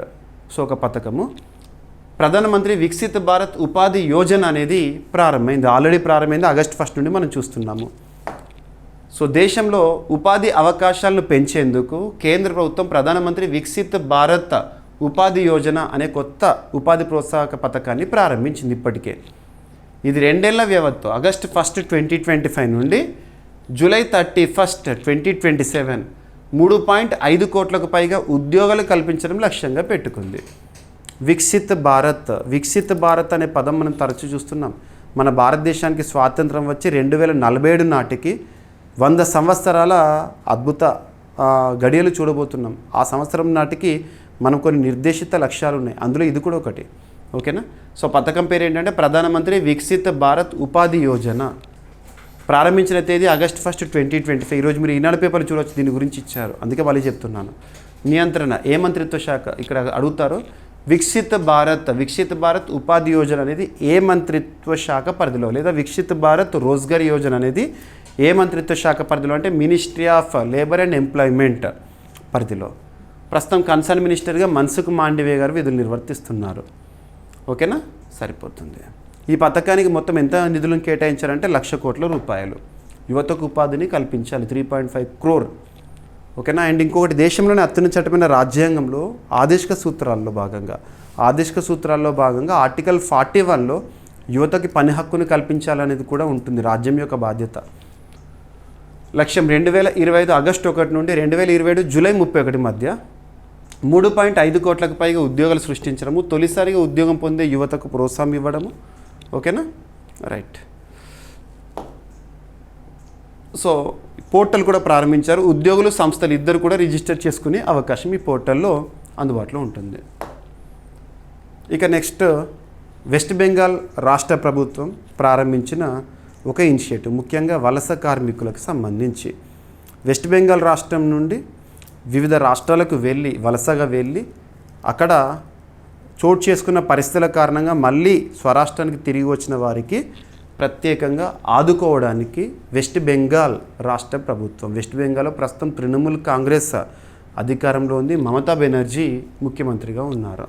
సో ఒక పథకము ప్రధానమంత్రి వికసిత్ భారత్ ఉపాధి యోజన అనేది ప్రారంభమైంది. ఆల్రెడీ ప్రారంభమైంది, ఆగస్టు 1 నుండి మనం చూస్తున్నాము. సో దేశంలో ఉపాధి అవకాశాలను పెంచేందుకు కేంద్ర ప్రభుత్వం ప్రధానమంత్రి వికసిత్ భారత్ ఉపాధి యోజన అనే కొత్త ఉపాధి ప్రోత్సాహక పథకాన్ని ప్రారంభించింది. ఇప్పటికే ఇది 2 ఏళ్ల వ్యవధితో ఆగస్టు 1, 2025 నుండి జూలై 31, 2027 3.5 కోట్లకు పైగా ఉద్యోగాలు కల్పించడం లక్ష్యంగా పెట్టుకుంది. వికసిత్ భారత్ అనే పదం మనం తరచూ చూస్తున్నాం. మన భారతదేశానికి స్వాతంత్రం వచ్చి 2047 నాటికి 100 సంవత్సరాల అద్భుత గడియలు చూడబోతున్నాం. ఆ సంవత్సరం నాటికి మనం కొన్ని నిర్దేశిత లక్ష్యాలు ఉన్నాయి, అందులో ఇది కూడా ఒకటి. ఓకేనా. సో పథకం పేరు ఏంటంటే ప్రధానమంత్రి వికసిత్ భారత్ ఉపాధి యోజన. ప్రారంభించిన తేదీ ఆగస్టు 1, 2025. ఈరోజు మీరు ఈనాడు పేపర్లు చూడవచ్చు, దీని గురించి ఇచ్చారు, అందుకే మళ్ళీ చెప్తున్నాను. నియంత్రణ ఏ మంత్రిత్వ శాఖ ఇక్కడ అడుగుతారు. వికసిత్ భారత్ ఉపాధి యోజన అనేది ఏ మంత్రిత్వ శాఖ పరిధిలో, లేదా వికసిత్ భారత్ రోజ్గార్ యోజన అనేది ఏ మంత్రిత్వ శాఖ పరిధిలో అంటే ministry of labour and employment పరిధిలో. ప్రస్తుతం కన్సర్న్ మినిస్టర్గా మన్సుఖ్ మాండవీయ గారు విధులు నిర్వర్తిస్తున్నారు. ఓకేనా, సరిపోతుంది. ఈ పథకానికి మొత్తం ఎంత నిధులను కేటాయించారంటే 1,00,000 కోట్ల రూపాయలు. యువతకు ఉపాధిని కల్పించాలి 3.5 crore. ఓకేనా. అండ్ ఇంకొకటి, దేశంలోనే అత్యున్నత చట్టమైన రాజ్యాంగంలో ఆదేశిక సూత్రాల్లో భాగంగా ఆర్టికల్ 41లో యువతకి పని హక్కును కల్పించాలనేది కూడా ఉంటుంది, రాజ్యం యొక్క బాధ్యత. లక్ష్యం 2025 ఆగస్టు 1 నుండి 2027 జూలై 31 మధ్య 3.5 కోట్లకు పైగా ఉద్యోగాలు సృష్టించడము, తొలిసారిగా ఉద్యోగం పొందే యువతకు ప్రోత్సాహం ఇవ్వడము. ఓకేనా, రైట్. సో పోర్టల్ కూడా ప్రారంభించారు. ఉద్యోగులు, సంస్థలు ఇద్దరు కూడా రిజిస్టర్ చేసుకునే అవకాశం ఈ పోర్టల్లో అందుబాటులో ఉంటుంది. ఇక నెక్స్ట్, వెస్ట్ బెంగాల్ రాష్ట్ర ప్రభుత్వం ప్రారంభించిన ఒక ఇనిషియేటివ్, ముఖ్యంగా వలస కార్మికులకు సంబంధించి. వెస్ట్ బెంగాల్ రాష్ట్రం నుండి వివిధ రాష్ట్రాలకు వలసగా వెళ్ళి అక్కడ చోటు చేసుకున్న పరిస్థితుల కారణంగా మళ్ళీ స్వరాష్ట్రానికి తిరిగి వచ్చిన వారికి ప్రత్యేకంగా ఆదుకోవడానికి వెస్ట్ బెంగాల్ రాష్ట్ర ప్రభుత్వం, వెస్ట్ బెంగాల్లో ప్రస్తుతం తృణమూల్ కాంగ్రెస్ అధికారంలో ఉంది, మమతా బెనర్జీ ముఖ్యమంత్రిగా ఉన్నారు.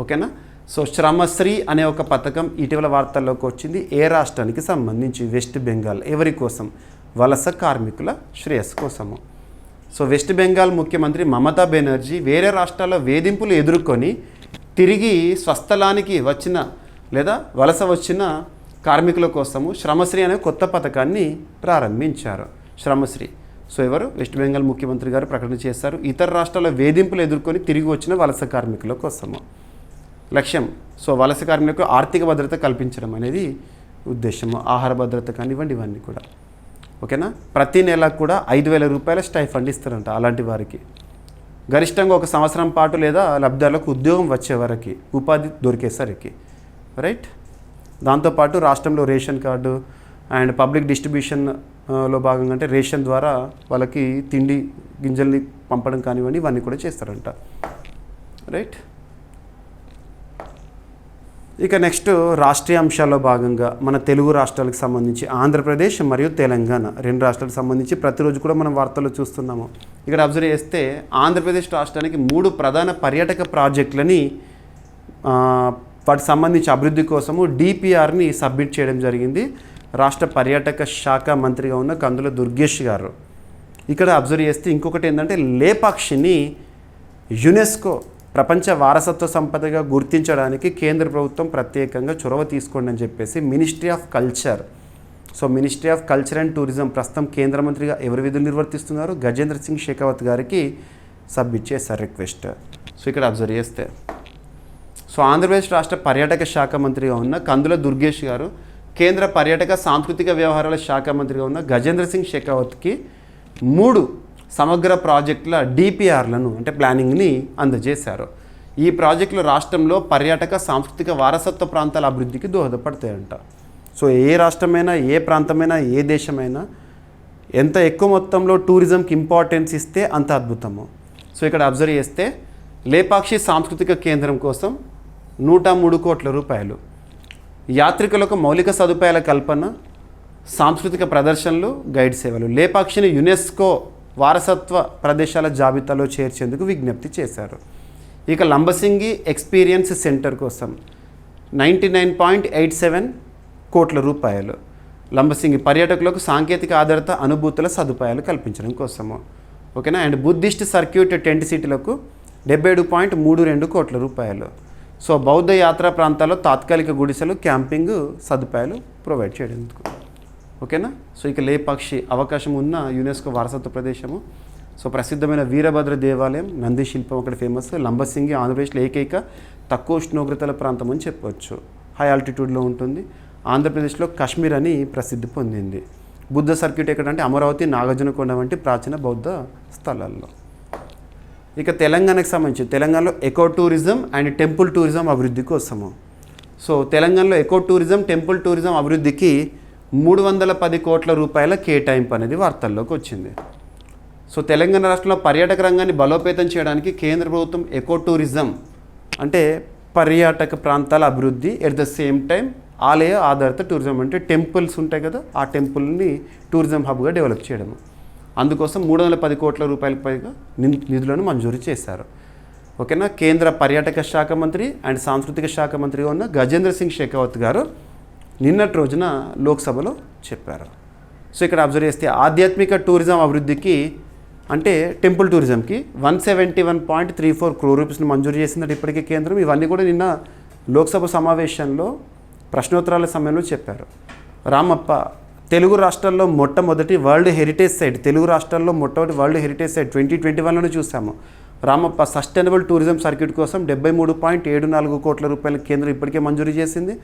ఓకేనా. సో శ్రమశ్రీ అనే ఒక పథకం ఇటీవల వార్తల్లోకి వచ్చింది. ఏ రాష్ట్రానికి సంబంధించి? వెస్ట్ బెంగాల్. ఎవరి కోసం? వలస కార్మికుల శ్రేయస్సు కోసము. సో వెస్ట్ బెంగాల్ ముఖ్యమంత్రి మమతా బెనర్జీ వేరే రాష్ట్రాల్లో వేధింపులు ఎదుర్కొని తిరిగి స్వస్థలానికి వచ్చిన లేదా వలస వచ్చిన కార్మికుల కోసము శ్రమశ్రీ అనే కొత్త పథకాన్ని ప్రారంభించారు. శ్రమశ్రీ. సో ఎవరు? వెస్ట్ బెంగాల్ ముఖ్యమంత్రి గారు ప్రకటన చేశారు. ఇతర రాష్ట్రాల్లో వేధింపులు ఎదుర్కొని తిరిగి వచ్చిన వలస కార్మికుల కోసము లక్ష్యం. సో వలస కార్మికులకు ఆర్థిక భద్రత కల్పించడం అనేది ఉద్దేశము. ఆహార భద్రత కానివ్వండి, ఇవన్నీ కూడా. ఓకేనా. ప్రతి నెల కూడా 5,000 రూపాయల స్టైఫండ్ ఇస్తారంట అలాంటి వారికి. గరిష్టంగా 1 సంవత్సరం పాటు లేదా లబ్ధిదారులకు ఉద్యోగం వచ్చే వరకు, ఉపాధి దొరికేసరికి. రైట్. దాంతోపాటు రాష్ట్రంలో రేషన్ కార్డు అండ్ పబ్లిక్ డిస్ట్రిబ్యూషన్లో భాగంగా అంటే రేషన్ ద్వారా వాళ్ళకి తిండి గింజల్ని పంపడం కానివ్వండి, ఇవన్నీ కూడా చేస్తారంట. రైట్. ఇక నెక్స్ట్, రాష్ట్రీయ అంశాల్లో భాగంగా మన తెలుగు రాష్ట్రాలకు సంబంధించి ఆంధ్రప్రదేశ్ మరియు తెలంగాణ 2 రాష్ట్రాలకు సంబంధించి ప్రతిరోజు కూడా మనం వార్తల్లో చూస్తున్నాము. ఇక్కడ అబ్జర్వ్ చేస్తే ఆంధ్రప్రదేశ్ రాష్ట్రానికి 3 ప్రధాన పర్యాటక ప్రాజెక్టులని వాటికి సంబంధించి అభివృద్ధి కోసము డిపిఆర్ని సబ్మిట్ చేయడం జరిగింది రాష్ట్ర పర్యాటక శాఖ మంత్రిగా ఉన్న కందుల దుర్గేష్ గారు. ఇక్కడ అబ్జర్వ్ చేస్తే ఇంకొకటి ఏంటంటే లేపాక్షిని యునెస్కో ప్రపంచ వారసత్వ సంపదగా గుర్తించడానికి కేంద్ర ప్రభుత్వం ప్రత్యేకంగా చొరవ తీసుకోండి అని చెప్పేసి ministry of culture. So ministry of culture and tourism ప్రస్తుతం కేంద్ర మంత్రిగా ఎవరు విధులు నిర్వర్తిస్తున్నారు, గజేంద్ర సింగ్ షెకావత్ గారికి సబ్మిట్ చేశారు రిక్వెస్ట్. సో ఇక్కడ అబ్జర్వ్ చేస్తే సో ఆంధ్రప్రదేశ్ రాష్ట్ర పర్యాటక శాఖ మంత్రిగా ఉన్న కందుల దుర్గేష్ గారు కేంద్ర పర్యాటక సాంస్కృతిక వ్యవహారాల శాఖ మంత్రిగా ఉన్న గజేంద్ర సింగ్ షెకావత్కి 3 సమగ్ర ప్రాజెక్టుల డిపిఆర్లను అంటే ప్లానింగ్ని అందజేశారు. ఈ ప్రాజెక్టులు రాష్ట్రంలో పర్యాటక సాంస్కృతిక వారసత్వ ప్రాంతాల అభివృద్ధికి దోహదపడతాయంట. సో ఏ రాష్ట్రమైనా, ఏ ప్రాంతమైనా, ఏ దేశమైనా ఎంత ఎక్కువ మొత్తంలో టూరిజంకి ఇంపార్టెన్స్ ఇస్తే అంత అద్భుతము. సో ఇక్కడ అబ్జర్వ్ చేస్తే లేపాక్షి సాంస్కృతిక కేంద్రం కోసం 103 కోట్ల రూపాయలు, యాత్రికులకు మౌలిక సదుపాయాల కల్పన, సాంస్కృతిక ప్రదర్శనలు, గైడ్ సేవలు, లేపాక్షిని యునెస్కో వారసత్వ ప్రదేశాల జాబితాలో చేర్చేందుకు విజ్ఞప్తి చేశారు. ఇక లంబసింగి ఎక్స్పీరియన్స్ సెంటర్ కోసం 99.87 కోట్ల రూపాయలు, లంబసింగి పర్యాటకులకు సాంకేతిక ఆధారిత అనుభూతుల సదుపాయాలు కల్పించడం కోసము. ఓకేనా. అండ్ బుద్ధిస్ట్ సర్క్యూట్ టెంట్ సిటీలకు 77.32 కోట్ల రూపాయలు. సో బౌద్ధ యాత్రా ప్రాంతాల్లో తాత్కాలిక గుడిసెలు, క్యాంపింగ్ సదుపాయాలు ప్రొవైడ్ చేయడానికి. ఓకేనా. సో ఇక లేపాక్షి అవకాశం ఉన్న యునెస్కో వారసత్వ ప్రదేశము. సో ప్రసిద్ధమైన వీరభద్ర దేవాలయం, నంది శిల్పం అక్కడ ఫేమస్. లంబసింగి ఆంధ్రప్రదేశ్లో ఏకైక తక్కువ ఉష్ణోగ్రతల ప్రాంతం అని చెప్పవచ్చు, హై ఆల్టిట్యూడ్లో ఉంటుంది. ఆంధ్రప్రదేశ్లో కాశ్మీర్ అని ప్రసిద్ధి పొందింది. బుద్ధ సర్క్యూట్ ఎక్కడంటే అమరావతి, నాగార్జునకొండ వంటి ప్రాచీన బౌద్ధ స్థలాల్లో. ఇక తెలంగాణకు సంబంధించి తెలంగాణలో eco tourism and temple tourism అభివృద్ధి కోసము. సో తెలంగాణలో ఎకో టూరిజం, టెంపుల్ టూరిజం అభివృద్ధికి 310 కోట్ల రూపాయల కేటాయింపు అనేది వార్తల్లోకి వచ్చింది. సో తెలంగాణ రాష్ట్రంలో పర్యాటక రంగాన్ని బలోపేతం చేయడానికి కేంద్ర ప్రభుత్వం ఎకో టూరిజం అంటే పర్యాటక ప్రాంతాల అభివృద్ధి, ఎట్ ద సేమ్ టైం ఆలయ ఆధారిత టూరిజం అంటే టెంపుల్స్ ఉంటాయి కదా, ఆ టెంపుల్ని టూరిజం హబ్గా డెవలప్ చేయడము. అందుకోసం 310 కోట్ల రూపాయలకు పైగా నిధులను మంజూరు చేశారు. ఓకేనా. కేంద్ర పర్యాటక శాఖ మంత్రి అండ్ సాంస్కృతిక శాఖ మంత్రిగా ఉన్న గజేంద్ర సింగ్ షెకావత్ గారు నిన్నటి రోజున లోక్సభలో చెప్పారు. సో ఇక్కడ అబ్జర్వ్ చేస్తే ఆధ్యాత్మిక టూరిజం అభివృద్ధికి అంటే టెంపుల్ టూరిజంకి 171.34 crore రూపీస్ని మంజూరు చేసిందంటే ఇప్పటికే కేంద్రం. ఇవన్నీ కూడా నిన్న లోక్సభ సమావేశంలో ప్రశ్నోత్తరాల సమయంలో చెప్పారు. రామప్ప తెలుగు రాష్ట్రాల్లో మొట్టమొదటి వరల్డ్ హెరిటేజ్ సైట్, తెలుగు రాష్ట్రాల్లో మొట్టమొదటి వరల్డ్ హెరిటేజ్ సైట్ 2021లోనే చూసాము. రామప్ప సస్టైనబుల్ టూరిజం సర్క్యూట్ కోసం 73.74 కోట్ల రూపాయల కేంద్రం ఇప్పటికే మంజూరు చేసింది.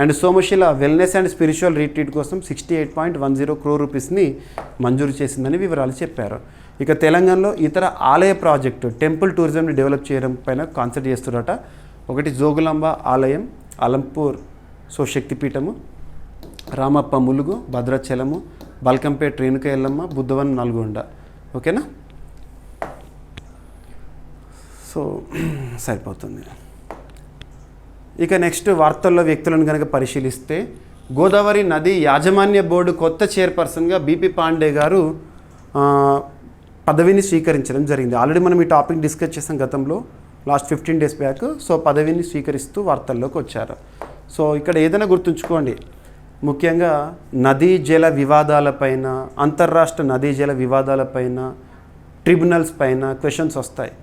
And Somasila wellness and spiritual retreat కోసం 68.10 crore రూపీస్ని మంజూరు చేసిందని వివరాలు చెప్పారు. ఇక తెలంగాణలో ఇతర ఆలయ ప్రాజెక్టు టెంపుల్ టూరిజంని డెవలప్ చేయడం పైన కాన్సెప్ట్ చేస్తున్నారట. ఒకటి జోగులాంబ ఆలయం, అలంపూర్ సో శక్తిపీఠము, రామప్ప ములుగు, భద్రాచలము, బల్కంపేట రేణుక ఎల్లమ్మ, బుద్ధవనం నల్గొండ. ఓకేనా. సో సరిపోతుంది. ఇక నెక్స్ట్ వార్తల్లో వ్యక్తులను కనుక పరిశీలిస్తే గోదావరి నది యాజమాన్య బోర్డు కొత్త చైర్పర్సన్గా బీపీ పాండే గారు పదవిని స్వీకరించడం జరిగింది. ఆల్రెడీ మనం ఈ టాపిక్ డిస్కస్ చేసాం గతంలో, లాస్ట్ 15 days బ్యాక్. సో పదవిని స్వీకరిస్తూ వార్తల్లోకి వచ్చారు. సో ఇక్కడ ఏదైనా గుర్తుంచుకోండి, ముఖ్యంగా నదీ జల వివాదాలపైన, అంతర్రాష్ట్ర నదీ జల వివాదాలపైన, ట్రిబ్యునల్స్ పైన క్వశ్చన్స్ వస్తాయి.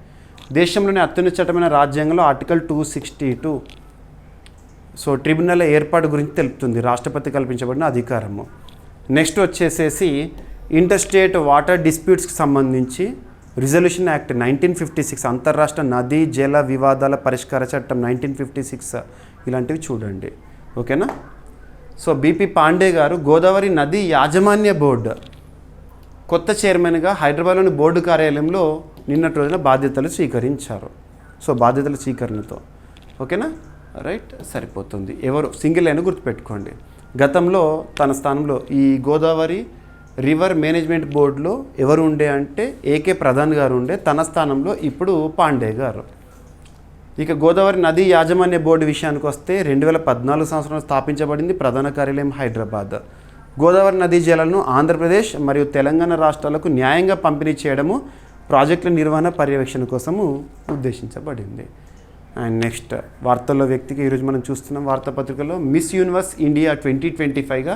దేశంలోని అత్యున్నత చట్టమైన రాజ్యాంగంలో ఆర్టికల్ 262 సో ట్రిబ్యునల్ ఏర్పాటు గురించి తెలుపుతుంది, రాష్ట్రపతి కల్పించబడిన అధికారము. నెక్స్ట్ వచ్చేసేసి ఇంటర్స్టేట్ వాటర్ డిస్ప్యూట్స్కి సంబంధించి రిజల్యూషన్ యాక్ట్ 1956, అంతర్రాష్ట్ర నదీ జల వివాదాల పరిష్కార చట్టం 1956 ఇలాంటివి చూడండి. ఓకేనా. సో బీపీ పాండే గారు గోదావరి నది యాజమాన్య బోర్డు కొత్త చైర్మన్గా హైదరాబాద్లోని బోర్డు కార్యాలయంలో నిన్నటి రోజున బాధ్యతలు స్వీకరించారు. సో బాధ్యతల స్వీకరణతో ఓకేనా, రైట్, సరిపోతుంది. ఎవరు సింగిల్ లైన్ గుర్తుపెట్టుకోండి. గతంలో తన స్థానంలో ఈ గోదావరి రివర్ మేనేజ్మెంట్ బోర్డులో ఎవరు ఉండే అంటే ఏకే ప్రధాన్ గారు ఉండే, తన స్థానంలో ఇప్పుడు పాండే గారు. ఇక గోదావరి నదీ యాజమాన్య బోర్డు విషయానికి వస్తే 2014 సంవత్సరంలో స్థాపించబడింది. ప్రధాన కార్యాలయం హైదరాబాద్. గోదావరి నదీ జలాలను ఆంధ్రప్రదేశ్ మరియు తెలంగాణ రాష్ట్రాలకు న్యాయంగా పంపిణీ చేయడము, ప్రాజెక్టుల నిర్వహణ పర్యవేక్షణ కోసము ఉద్దేశించబడింది. అండ్ నెక్స్ట్ వార్తల్లో వ్యక్తికి ఈరోజు మనం చూస్తున్నాం వార్తాపత్రికలో మిస్ యూనివర్స్ ఇండియా 2025గా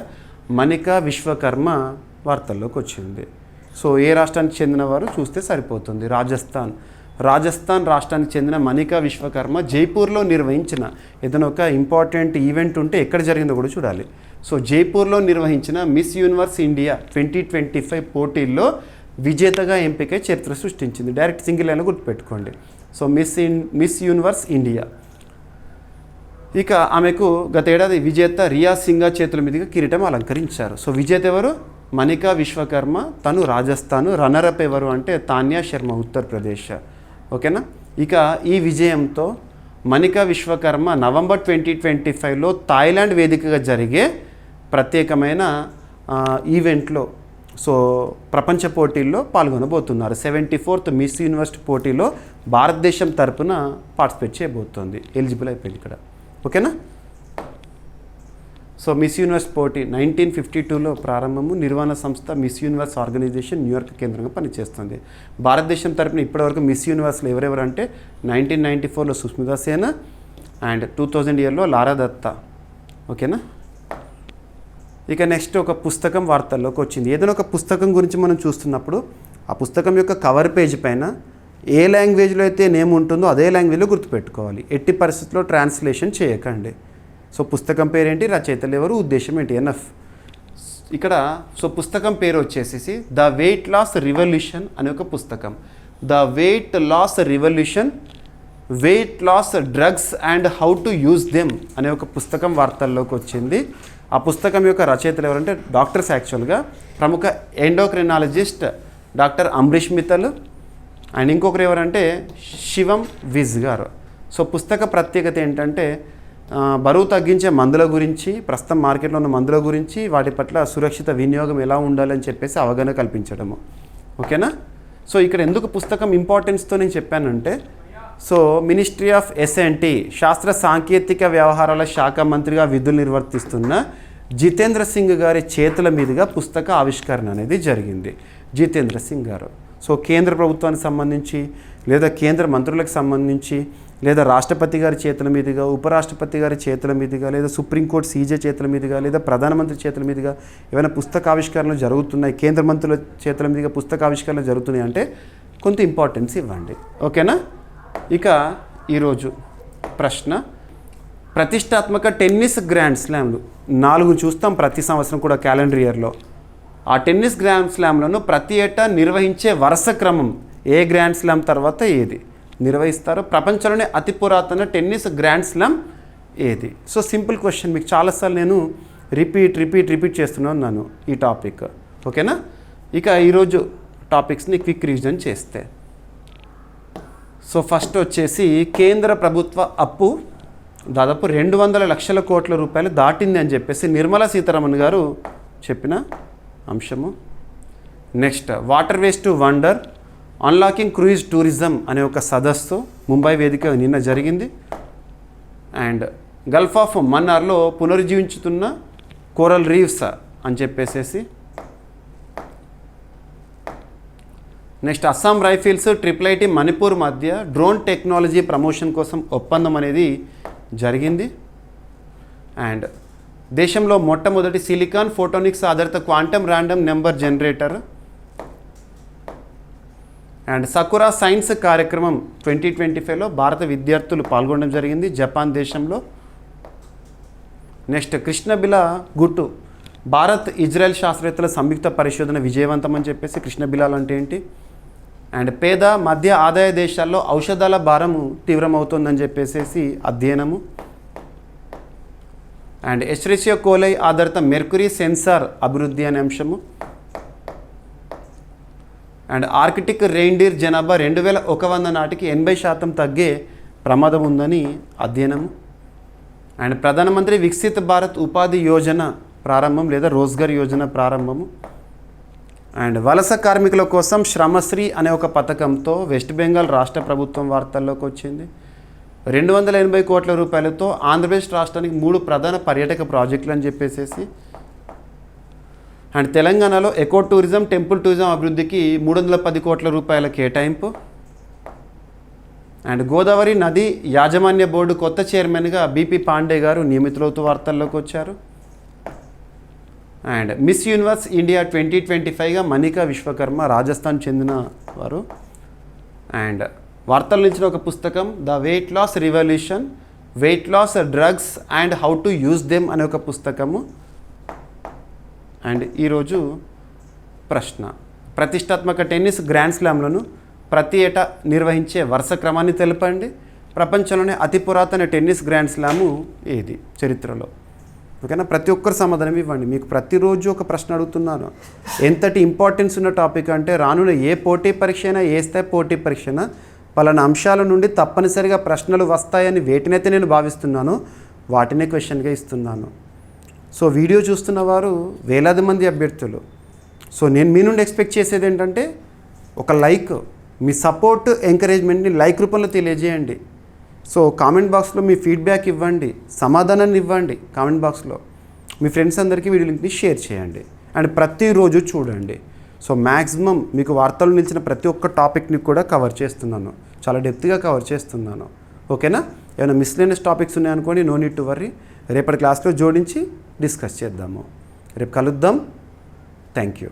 మనికా విశ్వకర్మ వార్తల్లోకి వచ్చింది. సో ఏ రాష్ట్రానికి చెందినవారు చూస్తే సరిపోతుంది. రాజస్థాన్ రాష్ట్రానికి చెందిన మనికా విశ్వకర్మ జైపూర్లో నిర్వహించిన ఏదైనా ఒక ఇంపార్టెంట్ ఈవెంట్ ఉంటే ఎక్కడ జరిగిందో కూడా చూడాలి. సో జైపూర్లో నిర్వహించిన మిస్ యూనివర్స్ ఇండియా 2025 పోటీల్లో విజేతగా ఎంపికై చరిత్ర సృష్టించింది. డైరెక్ట్ సింగిల్ లైన్లో గుర్తుపెట్టుకోండి. So miss Universe India. ఇక ఆమెకు గత ఏడాది విజేత రియా సింగా చేతుల మీదుగా కిరీటం అలంకరించారు. సో విజేత ఎవరు? మనికా విశ్వకర్మ, తను రాజస్థాన్. రన్నరప్ ఎవరు అంటే తాన్యా శర్మ, ఉత్తరప్రదేశ్. ఓకేనా. ఇక ఈ విజయంతో మనికా విశ్వకర్మ నవంబర్ 2025లో థాయిలాండ్ వేదికగా జరిగే ప్రత్యేకమైన ఈవెంట్లో సో ప్రపంచ పోటీల్లో పాల్గొనబోతున్నారు. 74th మిస్ యూనివర్స్ పోటీలో భారతదేశం తరపున పార్టిసిపేట్ చేయబోతోంది. ఎలిజిబుల్ అయిపోయింది ఇక్కడ. ఓకేనా. సో మిస్ యూనివర్స్ పోటీ 1952లో ప్రారంభము. నిర్వహణ సంస్థ మిస్ యూనివర్స్ ఆర్గనైజేషన్ న్యూయార్క్ కేంద్రంగా పనిచేస్తుంది. భారతదేశం తరపున ఇప్పటివరకు మిస్ యూనివర్స్లో ఎవరెవరు అంటే 1994లో సుస్మితా సేన్ అండ్ 2000 ఇయర్లో లారా దత్తా. ఓకేనా. ఇక నెక్స్ట్ ఒక పుస్తకం వార్తల్లోకి వచ్చింది. ఏదైనా ఒక పుస్తకం గురించి మనం చూస్తున్నప్పుడు ఆ పుస్తకం యొక్క కవర్ పేజ్ పైన ఏ లాంగ్వేజ్లో అయితే నేమ్ ఉంటుందో అదే లాంగ్వేజ్లో గుర్తుపెట్టుకోవాలి. ఎట్టి పరిస్థితుల్లో ట్రాన్స్లేషన్ చేయకండి. సో పుస్తకం పేరేంటి, రచయితలు ఎవరు, ఉద్దేశం ఏంటి, ఎనఫ్. ఇక్కడ సో పుస్తకం పేరు వచ్చేసి ద వెయిట్ లాస్ రివల్యూషన్ అనే ఒక పుస్తకం. The weight loss revolution, weight loss drugs and how to use them అనే ఒక పుస్తకం వార్తల్లోకి వచ్చింది. ఆ పుస్తకం యొక్క రచయితలు ఎవరంటే డాక్టర్స్. యాక్చువల్గా ప్రముఖ endocrinologist doctor Ambrish Mittal and ఇంకొకరు ఎవరంటే శివం విజ్ గారు. సో పుస్తక ప్రత్యేకత ఏంటంటే బరువు తగ్గించే మందుల గురించి, ప్రస్తుతం మార్కెట్లో ఉన్న మందుల గురించి, వాటి పట్ల సురక్షిత వినియోగం ఎలా ఉండాలని చెప్పేసి అవగాహన కల్పించడము. ఓకేనా. సో ఇక్కడ ఎందుకు పుస్తకం ఇంపార్టెన్స్తో నేను చెప్పానంటే సో మినిస్ట్రీ ఆఫ్ ఎస్ఎన్టీ శాస్త్ర సాంకేతిక వ్యవహారాల శాఖ మంత్రిగా విధులు నిర్వర్తిస్తున్న జితేంద్ర సింగ్ గారి చేతుల మీదుగా పుస్తక ఆవిష్కరణ అనేది జరిగింది. జితేంద్ర సింగ్ గారు సో కేంద్ర ప్రభుత్వానికి సంబంధించి లేదా కేంద్ర మంత్రులకు సంబంధించి లేదా రాష్ట్రపతి గారి చేతుల మీదుగా, ఉపరాష్ట్రపతి గారి చేతుల మీదుగా, లేదా సుప్రీంకోర్టు సీజే చేతుల మీదుగా, లేదా ప్రధానమంత్రి చేతుల మీదుగా ఏమైనా పుస్తకావిష్కరణలు జరుగుతున్నాయి, కేంద్ర మంత్రుల చేతుల మీదుగా పుస్తకావిష్కరణలు జరుగుతున్నాయి అంటే కొంత ఇంపార్టెన్స్ ఇవ్వండి. ఓకేనా. ఇక ఈరోజు ప్రశ్న, ప్రతిష్టాత్మక టెన్నిస్ గ్రాండ్ స్లామ్లు 4 చూస్తాం ప్రతి సంవత్సరం కూడా క్యాలెండర్ ఇయర్లో. ఆ టెన్నిస్ గ్రాండ్ స్లామ్లను ప్రతి ఏటా నిర్వహించే వరుస క్రమం ఏ గ్రాండ్ స్లామ్ తర్వాత ఏది నిర్వహిస్తారు? ప్రపంచంలోనే అతి పురాతన టెన్నిస్ గ్రాండ్ స్లామ్ ఏది? సో సింపుల్ క్వశ్చన్, మీకు చాలాసార్లు నేను రిపీట్ చేస్తున్నాను ఈ టాపిక్. ఓకేనా. ఇక ఈరోజు టాపిక్స్ని క్విక్ రివిజన్ చేస్తే సో ఫస్ట్ వచ్చేసి కేంద్ర ప్రభుత్వ అప్పు దాదాపు 200 లక్షల కోట్ల రూపాయలు దాటింది అని చెప్పేసి నిర్మలా సీతారామన్ గారు చెప్పిన అంశము. Next water ways to wonder unlocking cruise tourism అనే ఒక సదస్సు ముంబై వేదిక నిన్న జరిగింది. అండ్ గల్ఫ్ ఆఫ్ మన్నార్లో పునరుజ్జీవించుతున్న కోరల్ రీఫ్స్ అని చెప్పేసి. Next Assam Rifles IIIT Manipur మధ్య డ్రోన్ టెక్నాలజీ ప్రమోషన్ కోసం ఒప్పందం అనేది జరిగింది. అండ్ దేశంలో మొట్టమొదటి సిలికాన్ ఫోటోనిక్స్ ఆధారిత quantum random number generator and Sakura science కార్యక్రమం 2025లో భారత విద్యార్థులు పాల్గొనడం జరిగింది జపాన్ దేశంలో. నెక్స్ట్ కృష్ణబిలా గుట్టు భారత్ ఇజ్రాయెల్ శాస్త్రవేత్తల సంయుక్త పరిశోధన విజయవంతం అని చెప్పేసి. కృష్ణబిలాలు అంటే ఏంటి? అండ్ పేద మధ్య ఆదాయ దేశాల్లో ఔషధాల భారము తీవ్రమవుతుందని చెప్పేసి అధ్యయనము. అండ్ ఎస్రిసియో కోలై ఆధారిత మెర్కురీ సెన్సార్ అభివృద్ధి అనే అంశము. అండ్ ఆర్కిటిక్ రెయిన్డీర్ జనాభా 2100 నాటికి 80% తగ్గే ప్రమాదం ఉందని అధ్యయనము. అండ్ ప్రధానమంత్రి వికసిత్ భారత్ ఉపాధి యోజన ప్రారంభం లేదా రోజ్గార్ యోజన ప్రారంభము. అండ్ వలస కార్మికుల కోసం శ్రమశ్రీ అనే ఒక పథకంతో వెస్ట్ బెంగాల్ రాష్ట్ర ప్రభుత్వం వార్తల్లోకి వచ్చింది. 280 కోట్ల రూపాయలతో ఆంధ్రప్రదేశ్ రాష్ట్రానికి 3 ప్రధాన పర్యాటక ప్రాజెక్టులు అని చెప్పేసి. అండ్ తెలంగాణలో ఎకో టూరిజం, టెంపుల్ టూరిజం అభివృద్ధికి 310 కోట్ల రూపాయల కేటాయింపు. అండ్ గోదావరి నది యాజమాన్య బోర్డు కొత్త చైర్మన్గా బీపీ పాండే గారు నియమితులవుతూ వార్తల్లోకి వచ్చారు. అండ్ మిస్ యూనివర్స్ ఇండియా 2025గా మనికా విశ్వకర్మ రాజస్థాన్ చెందిన వారు. అండ్ వార్తల నుంచి ఒక పుస్తకం the weight loss revolution, weight loss drugs and how to use them అనే ఒక పుస్తకము. అండ్ ఈరోజు ప్రశ్న, ప్రతిష్టాత్మక టెన్నిస్ గ్రాండ్ స్లామ్లను ప్రతి ఏటా నిర్వహించే వరుస క్రమాన్ని తెలపండి. ప్రపంచంలోనే అతి పురాతన టెన్నిస్ గ్రాండ్ స్లాము ఏది చరిత్రలో? ఓకేనా, ప్రతి ఒక్కరు సమాధానం ఇవ్వండి. మీకు ప్రతిరోజు ఒక ప్రశ్న అడుగుతున్నాను. ఎంతటి ఇంపార్టెన్స్ ఉన్న టాపిక్ అంటే రానున్న ఏ పోటీ పరీక్ష అయినా, ఏ స్థాయి పోటీ పరీక్ష అయినా పలానా అంశాల నుండి తప్పనిసరిగా ప్రశ్నలు వస్తాయని వేటినైతే నేను భావిస్తున్నానో వాటినే క్వశ్చన్గా ఇస్తున్నాను. సో వీడియో చూస్తున్న వారు వేలాది మంది అభ్యర్థులు. సో నేను మీ నుండి ఎక్స్పెక్ట్ చేసేది ఏంటంటే ఒక లైక్, మీ సపోర్ట్ ఎంకరేజ్మెంట్ని లైక్ రూపంలో తెలియజేయండి. సో కామెంట్ బాక్స్లో మీ ఫీడ్బ్యాక్ ఇవ్వండి, సమాధానాన్ని ఇవ్వండి. కామెంట్ బాక్స్లో మీ ఫ్రెండ్స్ అందరికీ వీడియో లింక్ని షేర్ చేయండి. అండ్ ప్రతిరోజు చూడండి. సో మ్యాక్సిమం మీకు వార్తలు నిలిచిన ప్రతి ఒక్క టాపిక్ని కూడా కవర్ చేస్తున్నాను, చాలా డెప్త్గా కవర్ చేస్తున్నాను. ఓకేనా, ఏమైనా మిస్లేనియస్ టాపిక్స్ ఉన్నాయనుకోండి, నో నీడ్ టు వర్రీ. రేపటి క్లాస్లో జోడించి డిస్కస్ చేద్దాము. రేపు కలుద్దాం. Thank you.